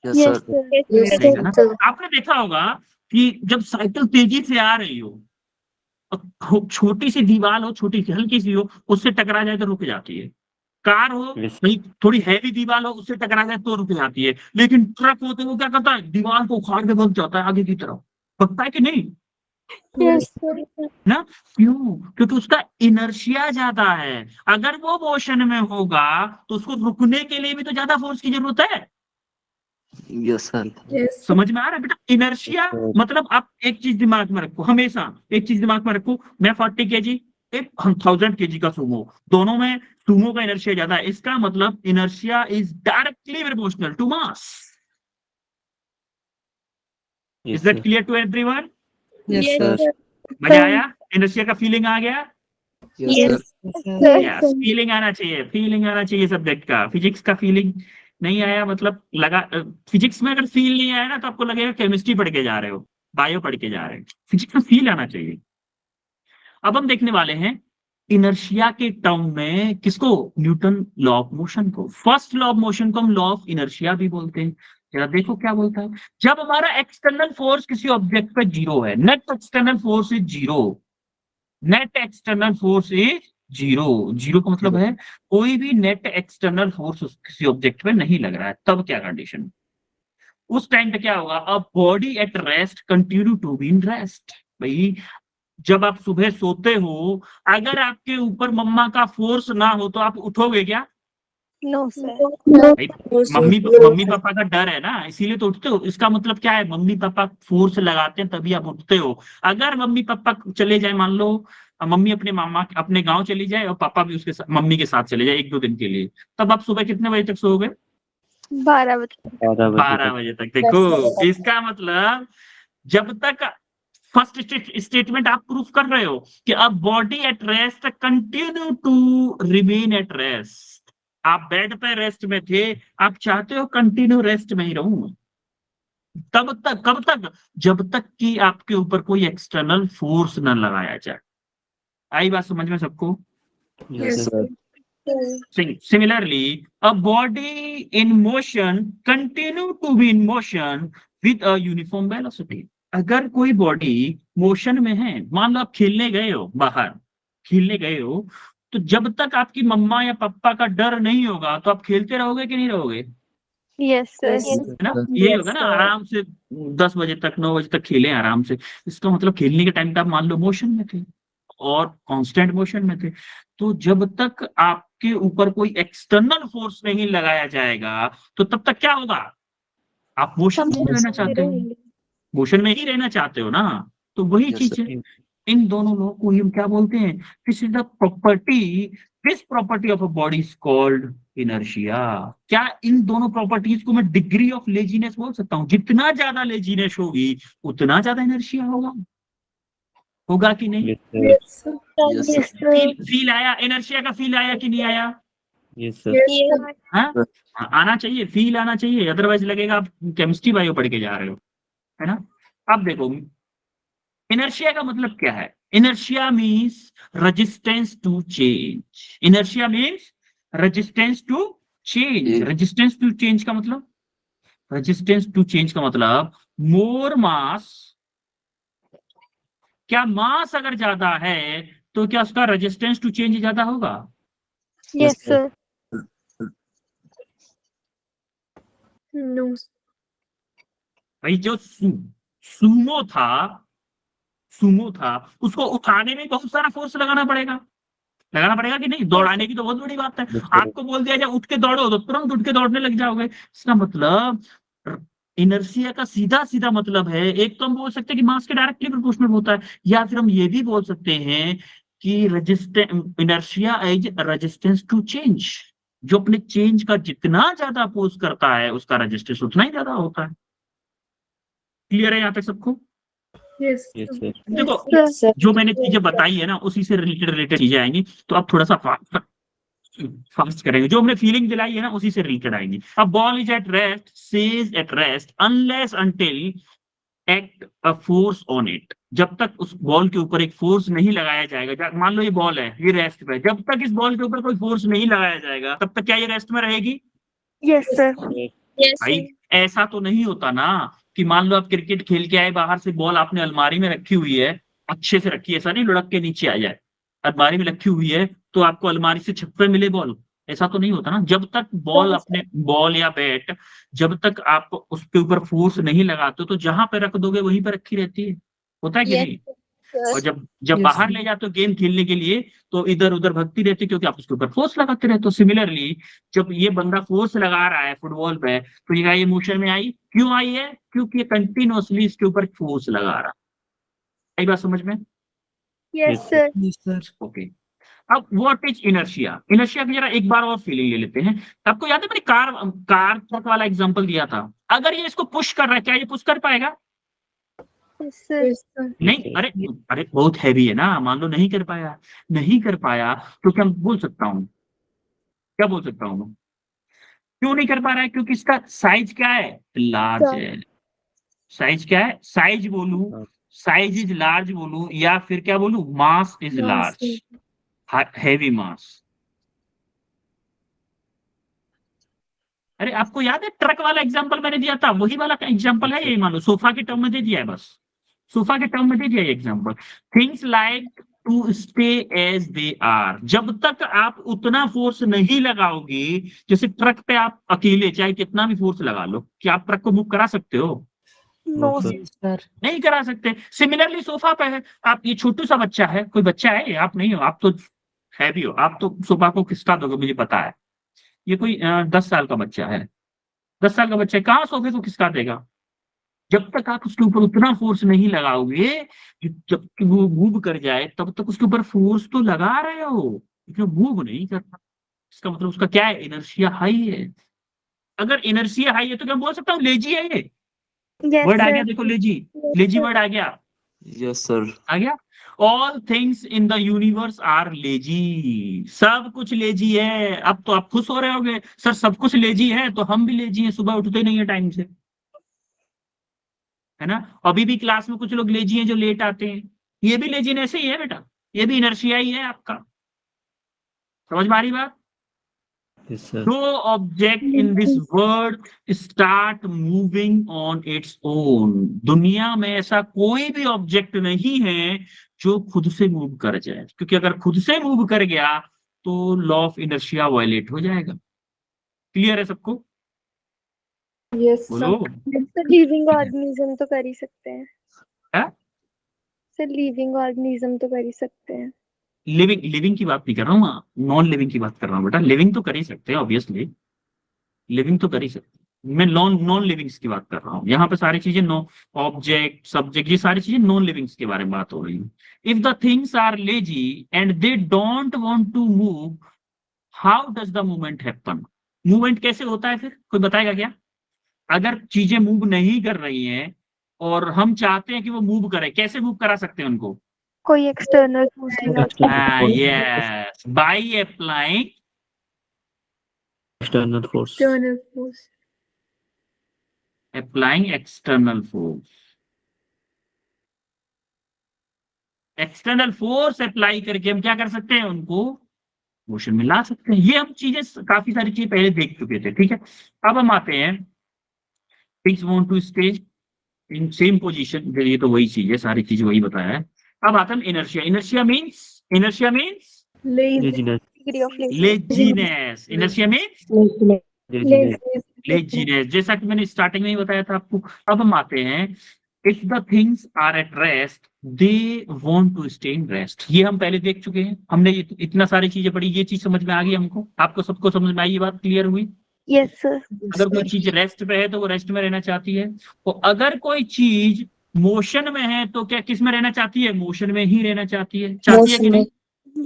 Yes, yes sir. Yes, करेगा ना। sir. आपने देखा होगा कि जब साइकिल तेजी से आ रही हो और छोटी सी दीवार हो, छोटी सी हल्की सी हो, उससे टकरा जाए तो रुक जाती है। कार हो, नहीं थोड़ी हैवी दीवार हो, उससे टकरा जाए तो रुक जाती है। लेकिन ट्रक हो तो वो क्या करता है? दीवार को उखाड़ के भाग जाता है आगे की तरफ। पता है कि नहीं? Yes sir. ना, क्यों? क्योंकि उसका इनर्शिया ज्यादा है। अगर वो मोशन में होगा तो उसको रुकने के लिए भी तो ज्यादा फोर्स की जरूरत है। Yes, sir. Yes. समझ में आ रहा है बेटा? इनर्शिया मतलब आप एक चीज दिमाग में रखो, हमेशा एक चीज दिमाग में रखो, मैं 40 kg, एक 1000 kg का सुमो, दोनों में सुमो का इनर्शिया ज्यादा है। इसका मतलब inertia is directly proportional to mass. Is that clear to everyone? Yes, yes sir. मजा आया? इनर्शिया का फीलिंग आ गया? Yes, Yes. sir. Sir. Yes, feeling आना चाहिए, फीलिंग आना चाहिए सब्जेक्ट का। फिजिक्स का फीलिंग नहीं आया मतलब लगा, फिजिक्स में अगर फील नहीं आया ना तो आपको लगेगा केमिस्ट्री पढ़ के जा रहे हो, बायो पढ़ के जा रहे हो। फिजिक्स में फील आना चाहिए। अब हम देखने वाले हैं इनर्शिया के टर्म में किसको? न्यूटन लॉ ऑफ मोशन को। फर्स्ट लॉ ऑफ मोशन को हम लॉ ऑफ इनर्शिया भी बोलते हैं। जरा देखो क्या बोलता है, जब हमारा एक्सटर्नल फोर्स किसी ऑब्जेक्ट पे जीरो है, net external force is zero, net external force is zero, zero का मतलब है कोई भी नेट एक्सटर्नल फोर्स किसी ऑब्जेक्ट पे नहीं लग रहा है, तब क्या कंडीशन? उस टाइम पे क्या होगा? A body at rest continue to be in rest. भाई जब आप सुबह सोते हो, अगर आपके ऊपर मम्मा का फोर्स ना हो तो आप उठोगे क्या? No sir. भाई मम्मी पापा का डर है ना, इसीलिए तो उठते हो। इसका मतलब क्या है? मम्मी पापा फोर्स लगाते हैं तभी आप उठते हो। अगर मम्मी पापा चले जाए, मान लो मम्मी अपने गांव चली जाए और पापा भी उसके साथ, मम्मी के साथ चले जाए 1-2 दिन के लिए, तब आप सुबह कितने बजे तक सोओगे? 12 बजे। 12 बजे तक। देखो इसका मतलब जब तक फर्स्ट स्टेटमेंट आप प्रूफ कर रहे हो कि अब body at rest continue to remain at rest, आप बेड पे रेस्ट में थे, आप चाहते हो कंटिन्यू रेस्ट में ही रहूं, तब तक, कब तक? जब तक कि आपके ऊपर कोई एक्सटर्नल फोर्स न लगाया जाए। आई बात समझ में सबको? Yes, sir. Similarly, a body in motion continue to be in motion with a uniform velocity. अगर कोई बॉडी मोशन में है, मान लो आप खेलने गए हो, बाहर खेलने गए हो, तो जब तक आपकी मम्मा या पापा का डर नहीं होगा तो आप खेलते रहोगे कि नहीं रहोगे? Yes sir. है ना? यही होगा ना, आराम से 10 बजे तक, 9 बजे तक खेलें आराम से। इसका मतलब खेलने के टाइम पे आप मान लो मोशन में थे और कांस्टेंट मोशन में थे, तो जब तक आपके ऊपर कोई एक्सटर्नल फोर्स नहीं लगाया जाएगा तो तब तक क्या होगा? आप मोशन में ही रहना चाहते हो, मोशन में ही रहना चाहते हो ना, तो वही Yes, चीज sir. है। इन दोनों लोगों को हम क्या बोलते हैं? This is the property, this property of a body is called inertia. क्या इन दोनों प्रॉपर्टीज को मैं डिग्री ऑफ लेजीनेस बोल सकता हूँ? जितना ज्यादा लेजीनेस होगी उतना ज्यादा इनर्शिया होगा, होगा कि नहीं? Yes, sir. फील आया? इनर्शिया का फील आया कि नहीं आया? Yes, sir. हाँ? आना चाहिए, फील आना चाहिए, अदरवाइज लगेगा आप केमिस्ट्री बायो पढ़ के जा रहे हो, है ना? अब देखो इनर्शिया का मतलब क्या है? Inertia means resistance to change. Inertia means resistance to change. जी। रेजिस्टेंस टू चेंज का मतलब, रेजिस्टेंस टू चेंज का मतलब मोर मास। क्या मास अगर ज्यादा है तो क्या उसका रेजिस्टेंस टू चेंज ज्यादा होगा? Yes sir. नो। भाई जो सुमो था, सुमो था, उसको उठाने में बहुत सारा फोर्स लगाना पड़ेगा, लगाना पड़ेगा कि नहीं? दौड़ाने की तो बहुत बड़ी बात है, आपको बोल दिया जाए उठ के दौड़ो तो तुरंत उठ के दौड़ने लग जाओगे। इसका मतलब इनर्शिया का सीधा सीधा मतलब है, एक तो हम बोल सकते हैं कि मास के डायरेक्टली प्रोपोर्शनल होता है, या फिर हम ये भी बोल सकते हैं कि inertia is resistance to change. जो अपने चेंज का जितना ज्यादा अपोज करता है उसका रेजिस्टेंस उतना ही ज्यादा होता है। क्लियर है यहाँ पे सबको? Yes. Yes, sir. देखो जो मैंने चीजें बताई है ना उसी से रिलेटेड चीजें आएंगी, तो आप थोड़ा सा फास्ट करेंगे। जो हमने फीलिंग दिलाई है ना उसी से रिलेटेड आएंगी। अब ball is at rest, says at rest unless until act a force on it. जब तक उस बॉल के ऊपर एक फोर्स नहीं लगाया जाएगा, मान लो ये बॉल है, ये रेस्ट पे, जब तक इस बॉल के ऊपर कोई फोर्स नहीं लगाया जाएगा तब तक क्या ये रेस्ट में रहेगी? Yes sir. भाई ऐसा तो नहीं होता ना कि मान लो आप क्रिकेट खेल के आए बाहर से, बॉल आपने अलमारी में रखी हुई है, अच्छे से रखी है, ऐसा नहीं लुढ़क के नीचे आ जाए, अलमारी में रखी हुई है तो आपको अलमारी से छप्पे मिले बॉल, ऐसा तो नहीं होता ना। जब तक बॉल अपने, बॉल या बैट जब तक आप उसके ऊपर फोर्स नहीं लगाते तो जहां पे रख दोगे वहीं पे रखी रहती है, होता है कि नहीं? और जब जब Yes, बाहर sir. ले जाते हो गेम खेलने के लिए तो इधर उधर भगती रहती है, क्योंकि आप उसके ऊपर फोर्स लगाते रहते हो। सिमिलरली जब ये बंदा फोर्स लगा रहा है फुटबॉल पे, तो ये मोशन में आई, क्यों आई है? क्योंकि ये कंटिन्यूअसली इसके ऊपर फोर्स लगा रहा है। आई बात समझ में? Yes sir. Yes, sir. Okay. अब व्हाट इज इनर्शिया? इनर्शिया की जरा एक बार और फीलिंग ले लेते हैं। आपको याद है मैंने कार कार ट्रक वाला एग्जांपल दिया था? अगर ये इसको पुश कर रहा है, क्या ये पुश कर पाएगा? Yes sir. Yes, sir. नहीं, अरे अरे बहुत हैवी है ना, मान लो नहीं कर पाया, नहीं कर पाया तो क्या बोल सकता हूँ, क्या बोल सकता हूँ मैं? क्यों नहीं कर पा रहा है? क्योंकि इसका साइज क्या है? लार्ज है। साइज क्या है? साइज बोलूं, साइज इज लार्ज बोलूं, या फिर क्या बोलूं, mass is Mass. Large. Heavy mass. अरे आपको याद है ट्रक वाला एग्जांपल मैंने दिया था, वही वाला एग्जांपल है ये, मान लो सोफा के टर्म में दे दिया है, बस सोफा के टर्म में दे दिया है example. Things like to stay as they are, जब तक आप उतना फोर्स नहीं लगाओगे, जैसे ट्रक पे आप अकेले चाहे कितना भी फोर्स लगा लो, कि आप ट्रक को मूव करा सकते हो? No No, sir. Yes, sir. नहीं करा सकते। सिमिलरली सोफा पे है, आप ये छोटू सा बच्चा है, कोई बच्चा है, आप नहीं हो, आप तो हैवी हो, आप तो सोफा को खिसका दोगे, मुझे पता है। ये कोई 10 साल का बच्चा है, 10 साल का बच्चा कहाँ सोफे को खिसका देगा? जब तक आप उसके ऊपर उतना फोर्स नहीं लगाओगे कि जब तक वो मूव कर जाए, तब तक उसके ऊपर फोर्स तो लगा रहे हो, लेकिन मूव नहीं करता। इसका मतलब उसका क्या है? इनर्शिया हाई है। अगर इनर्शिया हाई है तो क्या बोल सकता हूँ लेजी है ये? यस वर्ड आ गया, सर। देखो लेजी, लेजी वर्ड आ गया, Yes, sir. आ गया। All things in the universe are lazy, सब कुछ लेजी है। अब तो आप खुश हो रहे होगे, सर सब कुछ लेजी है तो हम भी लेजी हैं, सुबह उठते नहीं है टाइम से, है ना? अभी भी क्लास में कुछ लोग लेजी हैं जो लेट आते हैं, ये भी लेजीनेस ही है बेटा, ये भी इनर्शिया ही है आपका। समझ में आ रही बात? Yes, sir. No object in this world start moving on its own, दुनिया में ऐसा कोई भी ऑब्जेक्ट नहीं है जो खुद से मूव कर जाए, क्योंकि अगर खुद से मूव कर गया तो लॉ ऑफ इनर्शिया वायलेट हो जाएगा। क्लियर है सबको? Yes, sir. बोलो। सर लिविंग ऑर्गेनिज्म तो कर ही सकते हैं। है? सर लिविंग ऑर्गेनिज्म तो कर ही सकते हैं। लिविंग, लिविंग की बात नहीं कर रहा हूँ, नॉन लिविंग की बात कर रहा हूँ बेटा। लिविंग तो कर ही सकते हैं ऑब्वियसली, लिविंग तो कर ही सकते हैं। मैं नॉन नॉन लिविंग्स की बात कर रहा हूँ, यहाँ पे सारी चीजें नो, ऑब्जेक्ट सब्जेक्ट ये सारी चीजें नॉन लिविंग्स के बारे में बात हो रही है। If the things are lazy and they don't want to move, how does the movement happen? Movement कैसे होता है फिर, कोई बताएगा क्या? अगर चीजें मूव नहीं कर रही हैं और हम चाहते हैं कि वो मूव करे, कैसे मूव करा सकते हैं उनको? कोई एक्सटर्नल फोर्स लगा के। Yes, by applying External force. External force. Applying external force. External force apply करके हम क्या कर सकते हैं? उनको मोशन में ला सकते हैं। ये हम चीजें, काफी सारी चीजें पहले देख चुके थे, ठीक है। अब हम आते हैं, things want to stay in same position, ये तो वही चीज है, सारी चीज वही बताया है। अब आता है inertia. Inertia means Lazy. Laziness. Degree of laziness. Inertia means Laziness. Laziness, जैसा कि मैंने स्टार्टिंग में ही बताया था आपको। अब हम आते हैं, if the things are at rest they want to stay in rest, ये हम पहले देख चुके हैं, हमने इतना सारी चीजें पढ़ी, ये चीज समझ में आ गई हमको, आपको सबको समझ में आई, ये बात क्लियर हुई? Yes sir. अगर कोई चीज रेस्ट पे है तो वो रेस्ट में रहना चाहती है, तो अगर कोई चीज मोशन में है तो क्या किस में रहना चाहती है? मोशन में ही रहना चाहती है, चाहती है कि नहीं?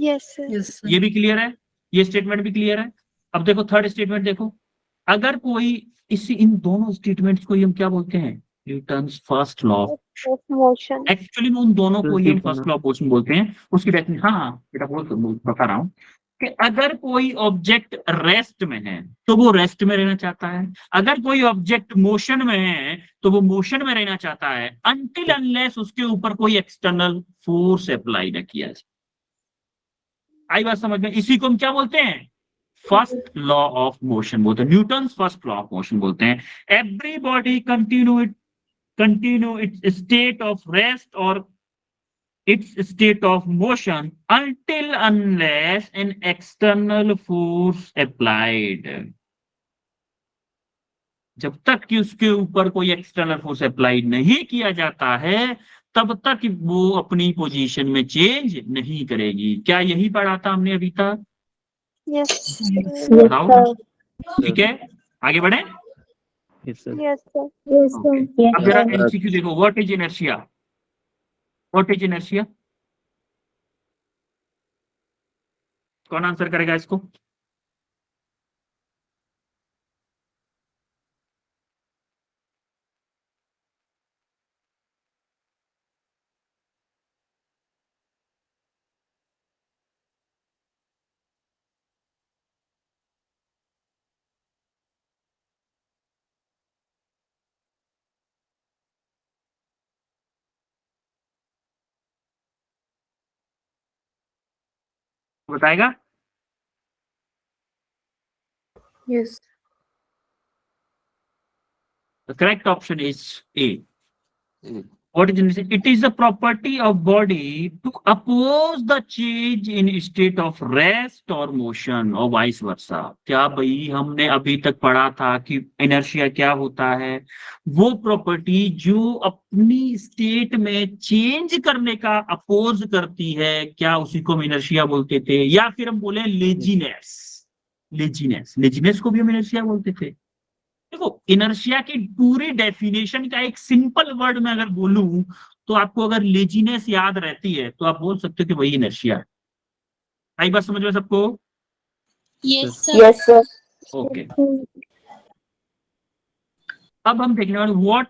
Yes sir. Yes, sir. ये भी क्लियर है, ये स्टेटमेंट भी क्लियर है। अब देखो थर्ड स्टेटमेंट देखो, अगर कोई, इसी इन दोनों स्टेटमेंट्स को ही हम क्या बोलते हैं? Newton's first law. Of motion. Actually में उन दोनों को ही हम Repeat करना. फर्स्ट लॉ ऑफ मोशन बोलते हैं। उसकी डेफिनेशन, हाँ बेटा बता रहा हूँ कि अगर कोई ऑब्जेक्ट रेस्ट में है तो वो रेस्ट में रहना चाहता है, अगर कोई ऑब्जेक्ट मोशन में है तो वो मोशन में रहना चाहता है, अनटिल अनलेस उसके ऊपर कोई एक्सटर्नल फोर्स अप्लाई न किया जाए। आई बात समझ में? इसी को हम क्या बोलते हैं? फर्स्ट लॉ ऑफ मोशन बोलते हैं, Newton's first law of motion बोलते हैं। Every body continue its state of rest और its state of motion until unless an external force applied, जब तक कि उसके ऊपर कोई एक्सटर्नल फोर्स अप्लाई नहीं किया जाता है तब तक वो अपनी पोजीशन में चेंज नहीं करेगी। क्या यही पढ़ा था हमने अभी तक? यस बताओ, ठीक है, आगे बढ़े। Yes, sir. Yes sir. Okay. अब जरा Yes, sir. एमसीक्यू देखो, what is inertia? What is inertia? कौन आंसर करेगा इसको? बताएगा? Yes. The correct option is A. What is inertia? It is the property of body to oppose the change in state of rest or motion or vice versa. क्या भाई हमने अभी तक पढ़ा था कि इनर्शिया क्या होता है? वो प्रॉपर्टी जो अपनी स्टेट में चेंज करने का अपोज करती है, क्या उसी को हम इनर्शिया बोलते थे? या फिर हम बोले लेजीनेस। लेजीनेस को भी हम इनर्शिया बोलते थे। देखो, इनर्शिया की पूरी डेफिनेशन का एक सिंपल वर्ड में अगर बोलूं तो आपको अगर लेजीनेस याद रहती है तो आप बोल सकते हो कि वही इनर्शिया है। आई बात समझ में सबको? Yes, sir. ओके, अब हम देखने वाले what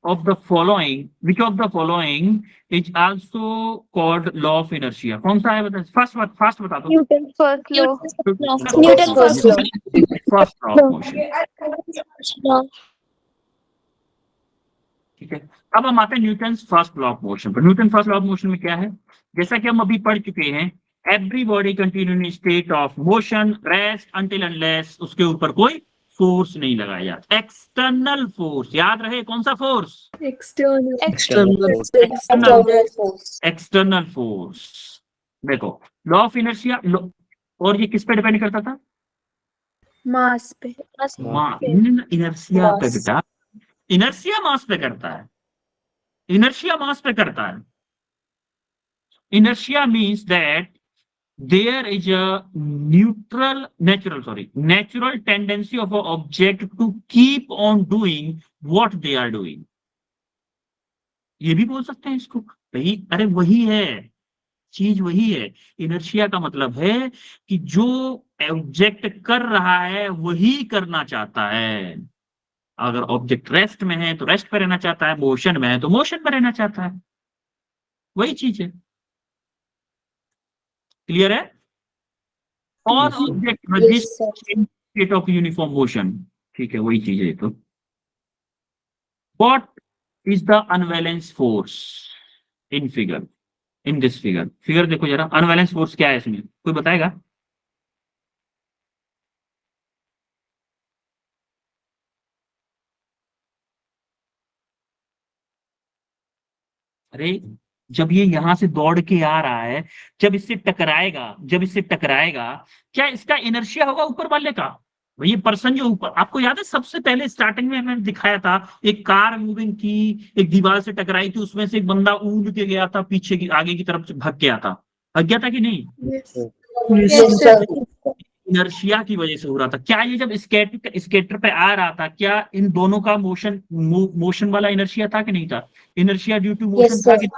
of the following, which of the following is also called law of inertia? कौन सा है बता, फर्स्ट बता दो। Newton's first law. First law of motion. ठीक है, अब हम आते हैं Newton's first law of motion पर। Newton first law of motion में क्या है? जैसा कि हम अभी पढ़ चुके हैं, every body continue in state of motion rest until unless उसके ऊपर कोई फोर्स नहीं लगाया जाता। एक्सटर्नल फोर्स, याद रहे कौन सा फोर्स? External force. देखो, लॉ ऑफ इनर्शिया, और ये किस पे डिपेंड करता था? Mass पे. इनर्शिया पे बेटा, इनर्शिया मास पे करता है। इनर्शिया मास पे करता है। Inertia means that there is a natural tendency of an object to keep on doing what they are doing. ये भी बोल सकते हैं इसको भाई, अरे वही है चीज, वही है। इनर्शिया का मतलब है कि जो ऑब्जेक्ट कर रहा है वही करना चाहता है। अगर ऑब्जेक्ट रेस्ट में है तो रेस्ट पे रहना चाहता है, मोशन में है तो मोशन पे रहना चाहता है, वही चीज है। क्लियर है? और object resist in state of uniform motion, ठीक है, वही चीज है। तो what is the unbalance force in figure, in this figure? Figure देखो जरा, अनबैलेंस फोर्स क्या है इसमें, कोई बताएगा? अरे जब ये यहां से दौड़ के आ रहा है, जब इससे टकराएगा, क्या इसका इनर्शिया होगा ऊपर वाले का? ये पर्सन जो ऊपर, आपको याद है सबसे पहले स्टार्टिंग में मैंने दिखाया था, एक कार मूविंग थी, एक दीवार से टकराई थी, उसमें से एक बंदा उड़ के गया था पीछे की, आगे की तरफ भाग गया था कि नहीं? इनर्शिया की वजह से हो रहा था। क्या ये जब स्केटर पे आ रहा था, क्या इन दोनों का मोशन वाला इनर्शिया था कि नहीं था? इनर्शिया ड्यू टू मोशन था कि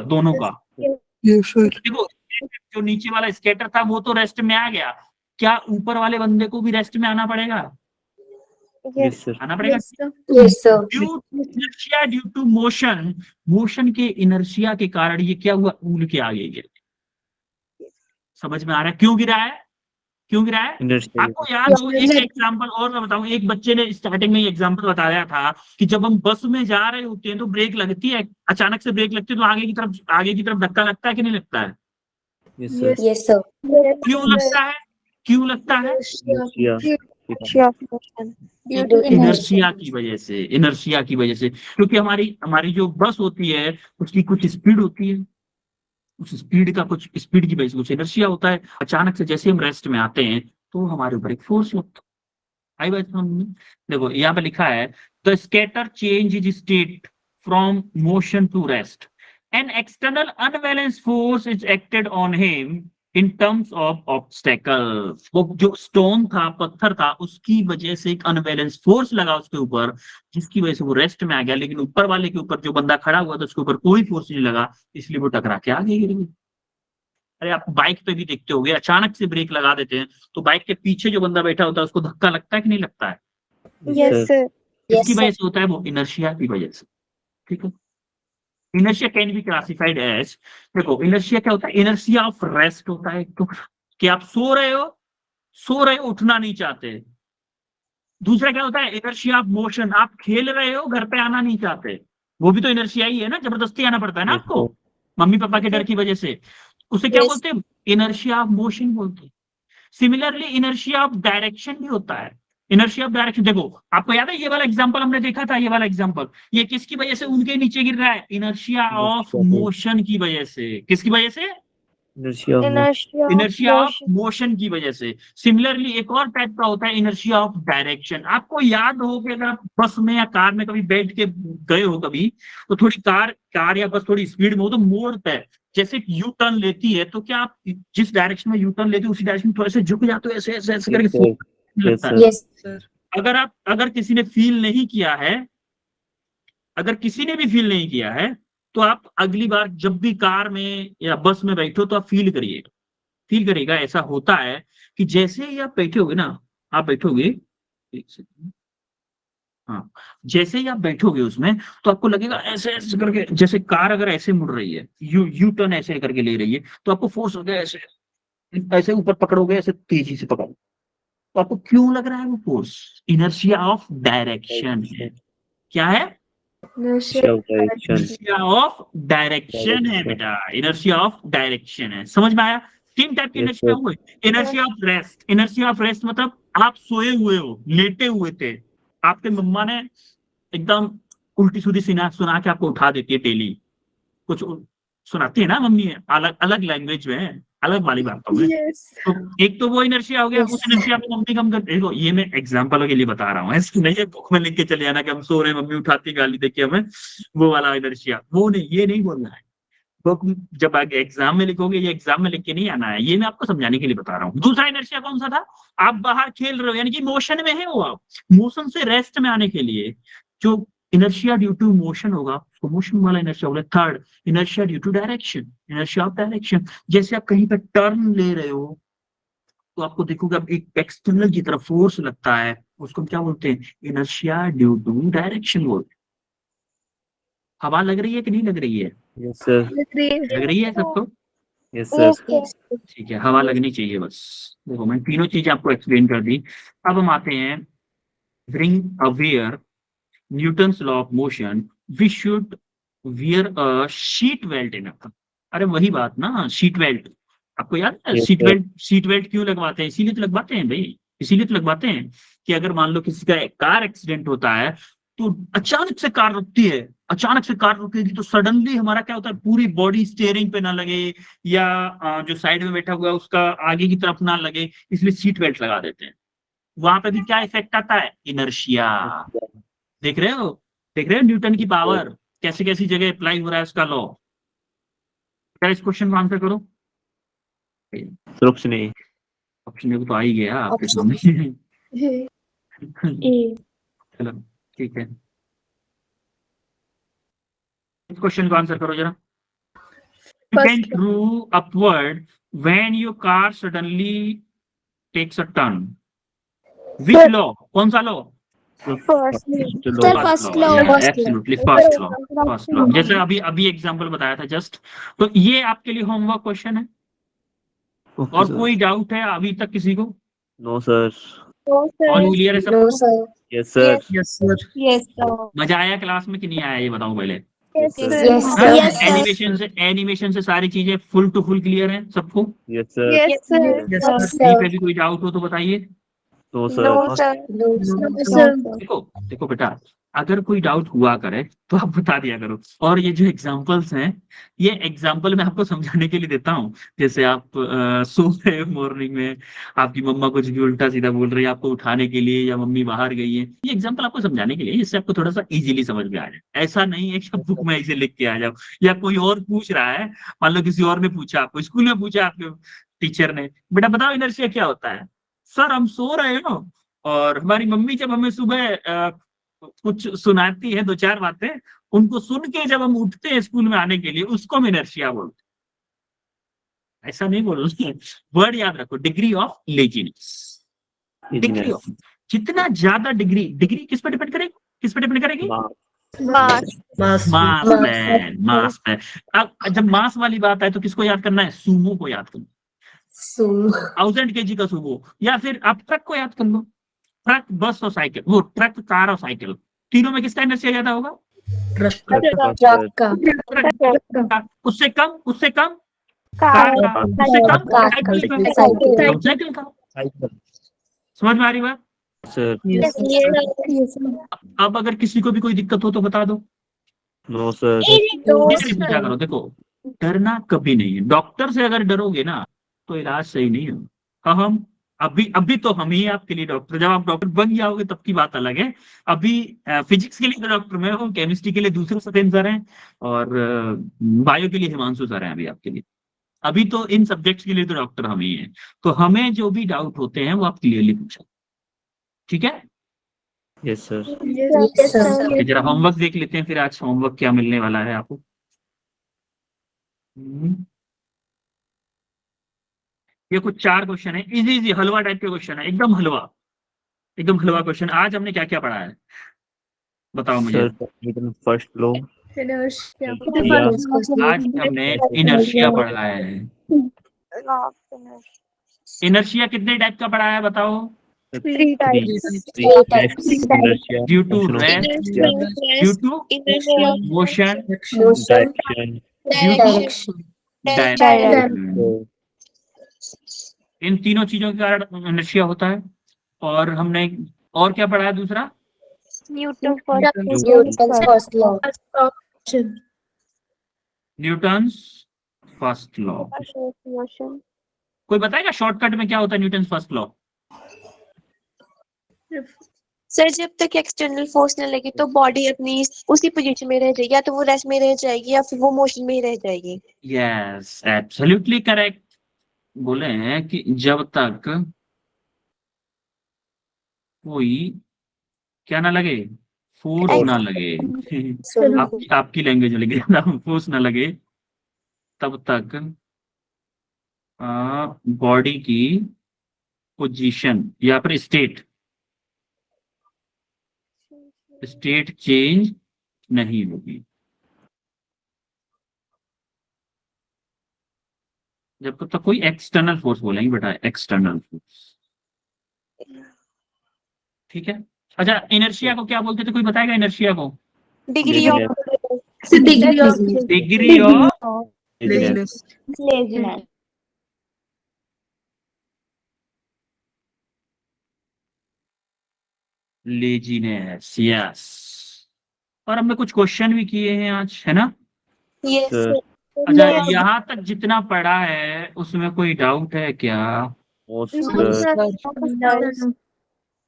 दोनों का? देखो, जो नीचे वाला स्केटर था वो तो रेस्ट में आ गया, क्या ऊपर वाले बंदे को भी रेस्ट में आना पड़ेगा? आना पड़ेगा। इनर्शिया ड्यू टू मोशन के इनर्शिया के कारण ये क्या हुआ? उड़ के आगे गिर। समझ में आ रहा है क्यों गिरा है? आपको याद हो, एक एग्जांपल और मैं बताऊं, एक बच्चे ने स्टार्टिंग में एग्जांपल बताया था कि जब हम बस में जा रहे होते हैं तो ब्रेक लगती है, अचानक से ब्रेक लगती है तो आगे की तरफ धक्का लगता है कि नहीं लगता है? क्यों लगता है? इनर्शिया की वजह से, क्योंकि हमारी जो बस होती है उसकी कुछ स्पीड होती है, उस स्पीड की वजह से कुछ इनर्शिया होता है। अचानक से जैसे हम रेस्ट में आते हैं तो हमारे ऊपर एक फोर्स लगता है। आई बात समझ में? देखो यहाँ पे लिखा है, the skater change is state from motion to rest, an external unbalance force is acted on him in terms of obstacle. वो जो स्टोन था, पत्थर था, उसकी वजह से एक अनबैलेंस फोर्स लगा उसके ऊपर, जिसकी वजह से वो रेस्ट में आ गया, लेकिन ऊपर वाले के ऊपर जो बंदा खड़ा हुआ था उसके ऊपर कोई फोर्स नहीं लगा, इसलिए वो टकरा के आगे गिर गई। अरे आप बाइक पे भी देखते होंगे, अचानक से ब्रेक लगा देते हैं तो बाइक के पीछे जो बंदा बैठा होता है उसको धक्का लगता है कि नहीं लगता है? किसकी वजह से होता है? वो इनर्शिया की वजह से। ठीक है, inertia can be classified as, देखो इनर्शिया क्या होता है? इनर्शिया ऑफ रेस्ट होता है, तो कि आप सो रहे हो उठना नहीं चाहते। दूसरा क्या होता है? इनर्शिया ऑफ मोशन, आप खेल रहे हो घर पे आना नहीं चाहते, वो भी तो इनर्शिया ही है ना, जबरदस्ती आना पड़ता है ना आपको, मम्मी पापा के डर की वजह से। उसे क्या Yes. बोलते हैं? इनर्शिया ऑफ मोशन बोलते हैं। सिमिलरली इनर्शिया ऑफ डायरेक्शन भी होता है। इनर्शिया ऑफ डायरेक्शन देखो, आपको याद है ये वाला एग्जांपल हमने देखा था, ये वाला एग्जांपल, ये किसकी वजह से उनके नीचे गिर रहा है? इनर्शिया ऑफ मोशन की वजह से। किसकी वजह से? Inertia of motion. Inertia of inertia of motion. Motion की वजह से। सिमिलरली एक और टाइप का होता है इनर्शिया ऑफ डायरेक्शन। आपको याद हो कि अगर आप बस में या कार में कभी बैठ के गए हो कभी, तो थोड़ी कार या बस थोड़ी स्पीड में हो तो मोड़ता है, जैसे यू टर्न लेती है, तो क्या आप जिस डायरेक्शन में यू टर्न लेती है उसी डायरेक्शन में थोड़ा सा झुक जाते हो, ऐसे ऐसे ऐसे करके Yes, sir. लगता है। Yes, sir. अगर किसी ने फील नहीं किया है, अगर किसी ने भी फील नहीं किया है, तो आप अगली बार जब भी कार में या बस में बैठो तो आप फील करिएगा। ऐसा होता है कि जैसे ही आप बैठोगे ना, आप बैठोगे, एक सेकंड, हाँ, जैसे ही आप बैठोगे उसमें तो आपको लगेगा ऐसे ऐसे करके, जैसे कार अगर ऐसे मुड़ रही है, यू टर्न ऐसे करके ले रही है, तो आपको फोर्स हो गया, ऐसे ऐसे ऊपर पकड़ोगे, ऐसे तेजी से पकड़ो, तो आपको क्यों लग रहा है वो फोर्स? इनर्शिया ऑफ डायरेक्शन है। क्या है? Inertia of direction. Inertia of direction है बेटा, इनर्शिया ऑफ डायरेक्शन है। समझ में आया? तीन टाइप की Yes, इनर्शिया sir. हुए। Inertia of rest. Inertia of rest मतलब आप सोए हुए हो, लेटे हुए थे, आपके मम्मा ने एकदम उल्टी सीधी सुना के आपको उठा देती है, डेली कुछ सुनाती है ना मम्मी, अलग अलग लैंग्वेज में, अलग वाली बातों में। Yes. तो एक तो वो इनर्शिया हो गया, Yes. उस इनर्शिया में मम्मी कम कर, देखो ये मैं एग्जांपल के लिए बता रहा हूँ, ऐसे नहीं है बुक में लिख के चले आना कि हम सो रहे हैं, मम्मी उठाती गाली देके हमें, वो वाला इनर्शिया, वो नहीं, ये नहीं बोलना है। बुक जब आगे एग्जाम में लिखोगे, ये एग्जाम में लिख के नहीं आना है, ये मैं आपको समझाने के लिए बता रहा हूँ। दूसरा इनर्शिया कौन सा था? आप बाहर खेल रहे हो, यानी कि मोशन में है वो, आप मोशन से रेस्ट में आने के लिए जो इनर्शिया ड्यू टू मोशन होगा, तो मोशन वाला इनर्शिया होगा। Third, inertia due to direction, inertia of direction. जैसे आप कहीं पे टर्न ले रहे हो, तो आपको देखोगे अब एक एक्सटर्नल की तरफ फोर्स लगता है, उसको क्या बोलते हैं? इनर्शिया ड्यू टू डायरेक्शन बोलते हैं। हवा लग रही है कि नहीं लग रही है? Yes, sir. Agree. लग रही है सबको? Yes, sir. Yes. Yes. ठीक है, हवा लगनी चाहिए बस। देखो मैंने तीनों चीजें आपको एक्सप्लेन कर दी। अब हम आते हैं bring aware Newton's law of motion, we should wear a seat belt in. अरे वही बात ना, सीट बेल्ट, आपको याद है? Yes, सीट बेल्ट क्यों लगवाते हैं? इसीलिए तो लगवाते हैं भाई, इसीलिए तो लगवाते हैं कि अगर मान लो किसी का कार एक्सीडेंट होता है, तो अचानक से कार रुकती है, अचानक से कार रुकेगी तो सडनली हमारा क्या होता है, पूरी बॉडी स्टीयरिंग पे ना लगे, या जो साइड में बैठा हुआ है उसका आगे की तरफ ना लगे, इसलिए सीट बेल्ट लगा देते हैं। वहां पे भी क्या इफेक्ट आता है? इनर्शिया। देख रहे हो न्यूटन की पावर कैसे कैसी जगह अप्लाई हो रहा है उसका लॉ। क्या इस क्वेश्चन को आंसर करो? Sir, option A. ऑप्शन तो आ ही गया आपके Option सामने। A. चलो ठीक है, इस क्वेश्चन को आंसर करो जरा। You can First. throw upward when your car suddenly takes a turn. Which law? कौन सा law? First. First Sir, law. first law. law. Yeah, First law. absolutely first law. जैसे अभी एग्जांपल बताया था just, तो ये आपके लिए होमवर्क क्वेश्चन है। Okay, और sir. कोई डाउट है अभी तक किसी को? No, sir. No, sir. All clear है No, सबको? sir. Yes, sir. Yes, sir. Yes, sir. मजा आया क्लास में कि नहीं आया, ये बताओ पहले। Yes, sir. sir. Yes, sir. Yes, sir. Animation से सारी चीजें फुल टू फुल क्लियर है सबको? Yes, sir. Yes, sir. Yes, कहीं पे sir. भी कोई डाउट हो तो बताइए। No, sir. No, sir. No, No, sir. sir. देखो बेटा, अगर कोई डाउट हुआ करे तो आप बता दिया करो। और ये जो एग्जांपल्स हैं, ये एग्जांपल मैं आपको समझाने के लिए देता हूँ। जैसे आप सो रहे हो मॉर्निंग में, आपकी मम्मा कुछ भी उल्टा सीधा बोल रही है आपको उठाने के लिए, या मम्मी बाहर गई है, ये एग्जांपल आपको समझाने के लिए, इससे आपको थोड़ा सा इजीली समझ में आ जाए। ऐसा नहीं है कि आप बुक में ऐसे लिख के आ जाओ, या कोई और पूछ रहा है, मान लो किसी और ने पूछा, आपको स्कूल में पूछा आपके टीचर ने, बेटा बताओ इनर्शिया क्या होता है? सर हम सो रहे हो और हमारी मम्मी जब हमें सुबह कुछ सुनाती है, दो चार बातें, उनको सुन के जब हम उठते हैं स्कूल में आने के लिए, उसको हम इनर्शिया बोलते हैं। ऐसा नहीं बोलते, वर्ड याद रखो, degree of laziness. Degree of, जितना ज्यादा डिग्री किस पे डिपेंड करेगी? किस पे डिपेंड करेगी? Mass. Mass. मास Mass. पे, मास पे। अब जब मास वाली बात है तो किसको याद करना है? सूमो को याद करना। Sumo. 1000 kg का सूमो, या फिर आप ट्रक को याद कर लो, ट्रक, बस और साइकिल, वो ट्रक, कार और साइकिल, तीनों में किसका इनर्शिया ज्यादा होगा? Truck. Truck. Truck का. उससे कम कार का, उससे कम कार साइकिल का, साइकिल कम साइकिल का। साइकिल समझ में आ रही बात? सर। अब अगर किसी को भी कोई दिक्कत हो तो बता दो। No sir. नहीं पूछा करो। देखो, डरना कभी नहीं है। डॉक्टर से अगर डरोगे ना तो इलाज सही नहीं होगा। हम अभी तो हम ही आपके लिए डॉक्टर, जब आप डॉक्टर बन जाओगे तब की बात अलग है। अभी फिजिक्स के लिए तो डॉक्टर मैं हूँ, केमिस्ट्री के लिए दूसरे सत्येंद्र सर हैं, और बायो के लिए हिमांशु सर हैं अभी आपके लिए। अभी तो इन सब्जेक्ट्स के लिए तो डॉक्टर हम ही हैं। तो हमें जो भी डाउट होते हैं वो आप क्लियरली पूछो, ठीक है? Yes sir. कि जरा होमवर्क देख लेते हैं फिर आज होमवर्क क्या मिलने वाला है आपको। ये कुछ 4 क्वेश्चन है, इजी इजी हलवा टाइप के क्वेश्चन है, एकदम हलवा, एकदम हलवा क्वेश्चन। आज हमने क्या क्या पढ़ा है बताओ मुझे। सर फर्स्ट लो। आज हमने इनर्शिया पढ़ा है। इनर्शिया कितने टाइप का पढ़ा है बताओ? Due to rest, due to motion, direction. इन तीनों चीजों के कारण इनर्शिया होता है। और हमने और क्या पढ़ा है दूसरा? Newton's first law. कोई बताएगा शॉर्टकट में क्या होता है न्यूटन्स फर्स्ट लॉ? सर जब तक एक्सटर्नल फोर्स न लगे तो बॉडी अपनी उसी पोजीशन में रह जाएगी, या तो वो रेस्ट में रह जाएगी या फिर वो मोशन में ही रह जाएगी। Yes, absolutely correct. बोले हैं कि जब तक कोई क्या ना लगे, फोर्स ना लगे, आपकी लैंग्वेज में लगे ना, फोर्स ना लगे, तब तक बॉडी की पोजीशन या फिर स्टेट चेंज नहीं होगी। जब तक कोई एक्सटर्नल फोर्स बोलेंगे बेटा, एक्सटर्नल फोर्स, ठीक है? अच्छा, इनर्शिया को क्या बोलते थे, कोई बताएगा इनर्शिया को? Degree of degree of laziness. Laziness, yes. और हमने कुछ क्वेश्चन भी किए हैं आज, है ना? यस। अच्छा, यहाँ तक जितना पढ़ा है उसमें कोई डाउट है क्या?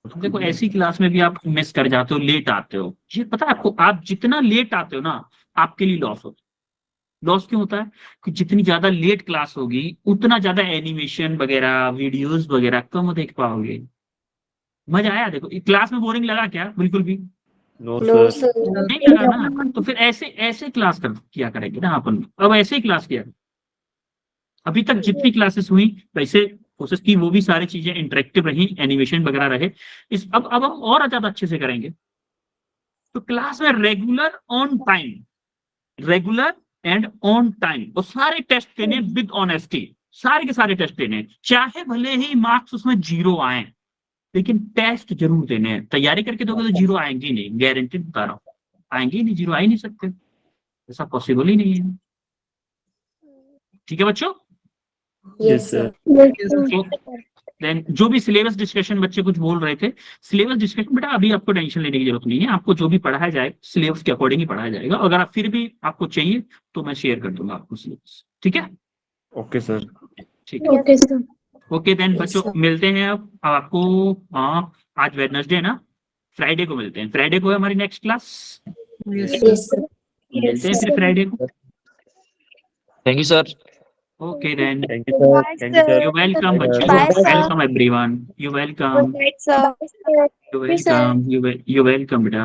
देखो, ऐसी क्लास में भी आप मिस कर जाते हो, लेट आते हो। ये पता है आपको, आप जितना लेट आते हो ना आपके लिए लॉस होता है। लॉस क्यों होता है? कि जितनी ज्यादा लेट क्लास होगी उतना ज्यादा एनिमेशन वगैरह, वीडियोस वगैरह कम देख पाओगे। मजा आया? देखो, क्लास में बोरिंग लगा क्या? बिल्कुल भी नो सर। नहीं लगा ना। तो फिर ऐसे ऐसे क्लास किया करेंगे ना अपन। अब ऐसे ही क्लास किया। अभी तक जितनी क्लासेस हुई वैसे कोशिश की वो भी सारी चीजें इंटरेक्टिव रही, एनिमेशन वगैरह रहे। अब हम और ज्यादा अच्छे से करेंगे। तो क्लास में regular on time, regular and on time, और सारे टेस्ट देने विद ऑनेस्टी। सारे के सारे टेस्ट देने, चाहे भले ही मार्क्स उसमें 0 आए, लेकिन टेस्ट जरूर देने हैं। तैयारी करके दोगे तो 0 आएंगे ही नहीं, गारंटी बता रहा हूँ। आएंगे ही नहीं, 0 आ ही नहीं सकते, ऐसा पॉसिबल ही नहीं है। ठीक है बच्चों? Yes sir. देन जो भी सिलेबस डिस्कशन, बच्चे कुछ बोल रहे थे, सिलेबस डिस्कशन बेटा अभी आपको टेंशन लेने की जरूरत नहीं है। आपको जो भी पढ़ाया जाए सिलेबस के अकॉर्डिंग ही पढ़ाया जाएगा। अगर आप फिर भी आपको चाहिए तो मैं शेयर कर दूंगा आपको सिलेबस, ठीक है? Okay sir. ठीक है, ओके देन बच्चों, मिलते हैं अब आपको। आज वेडनेसडे है ना, फ्राइडे को मिलते हैं। फ्राइडे को है हमारी नेक्स्ट क्लास। Yes sir. मिलते हैं फिर फ्राइडे को। Thank you sir. Okay then. Thank you sir. Thank you sir. You're welcome, बच्चों। Bye, sir. Welcome everyone. You're welcome. Good night, sir. You're welcome. You're welcome, बेटा।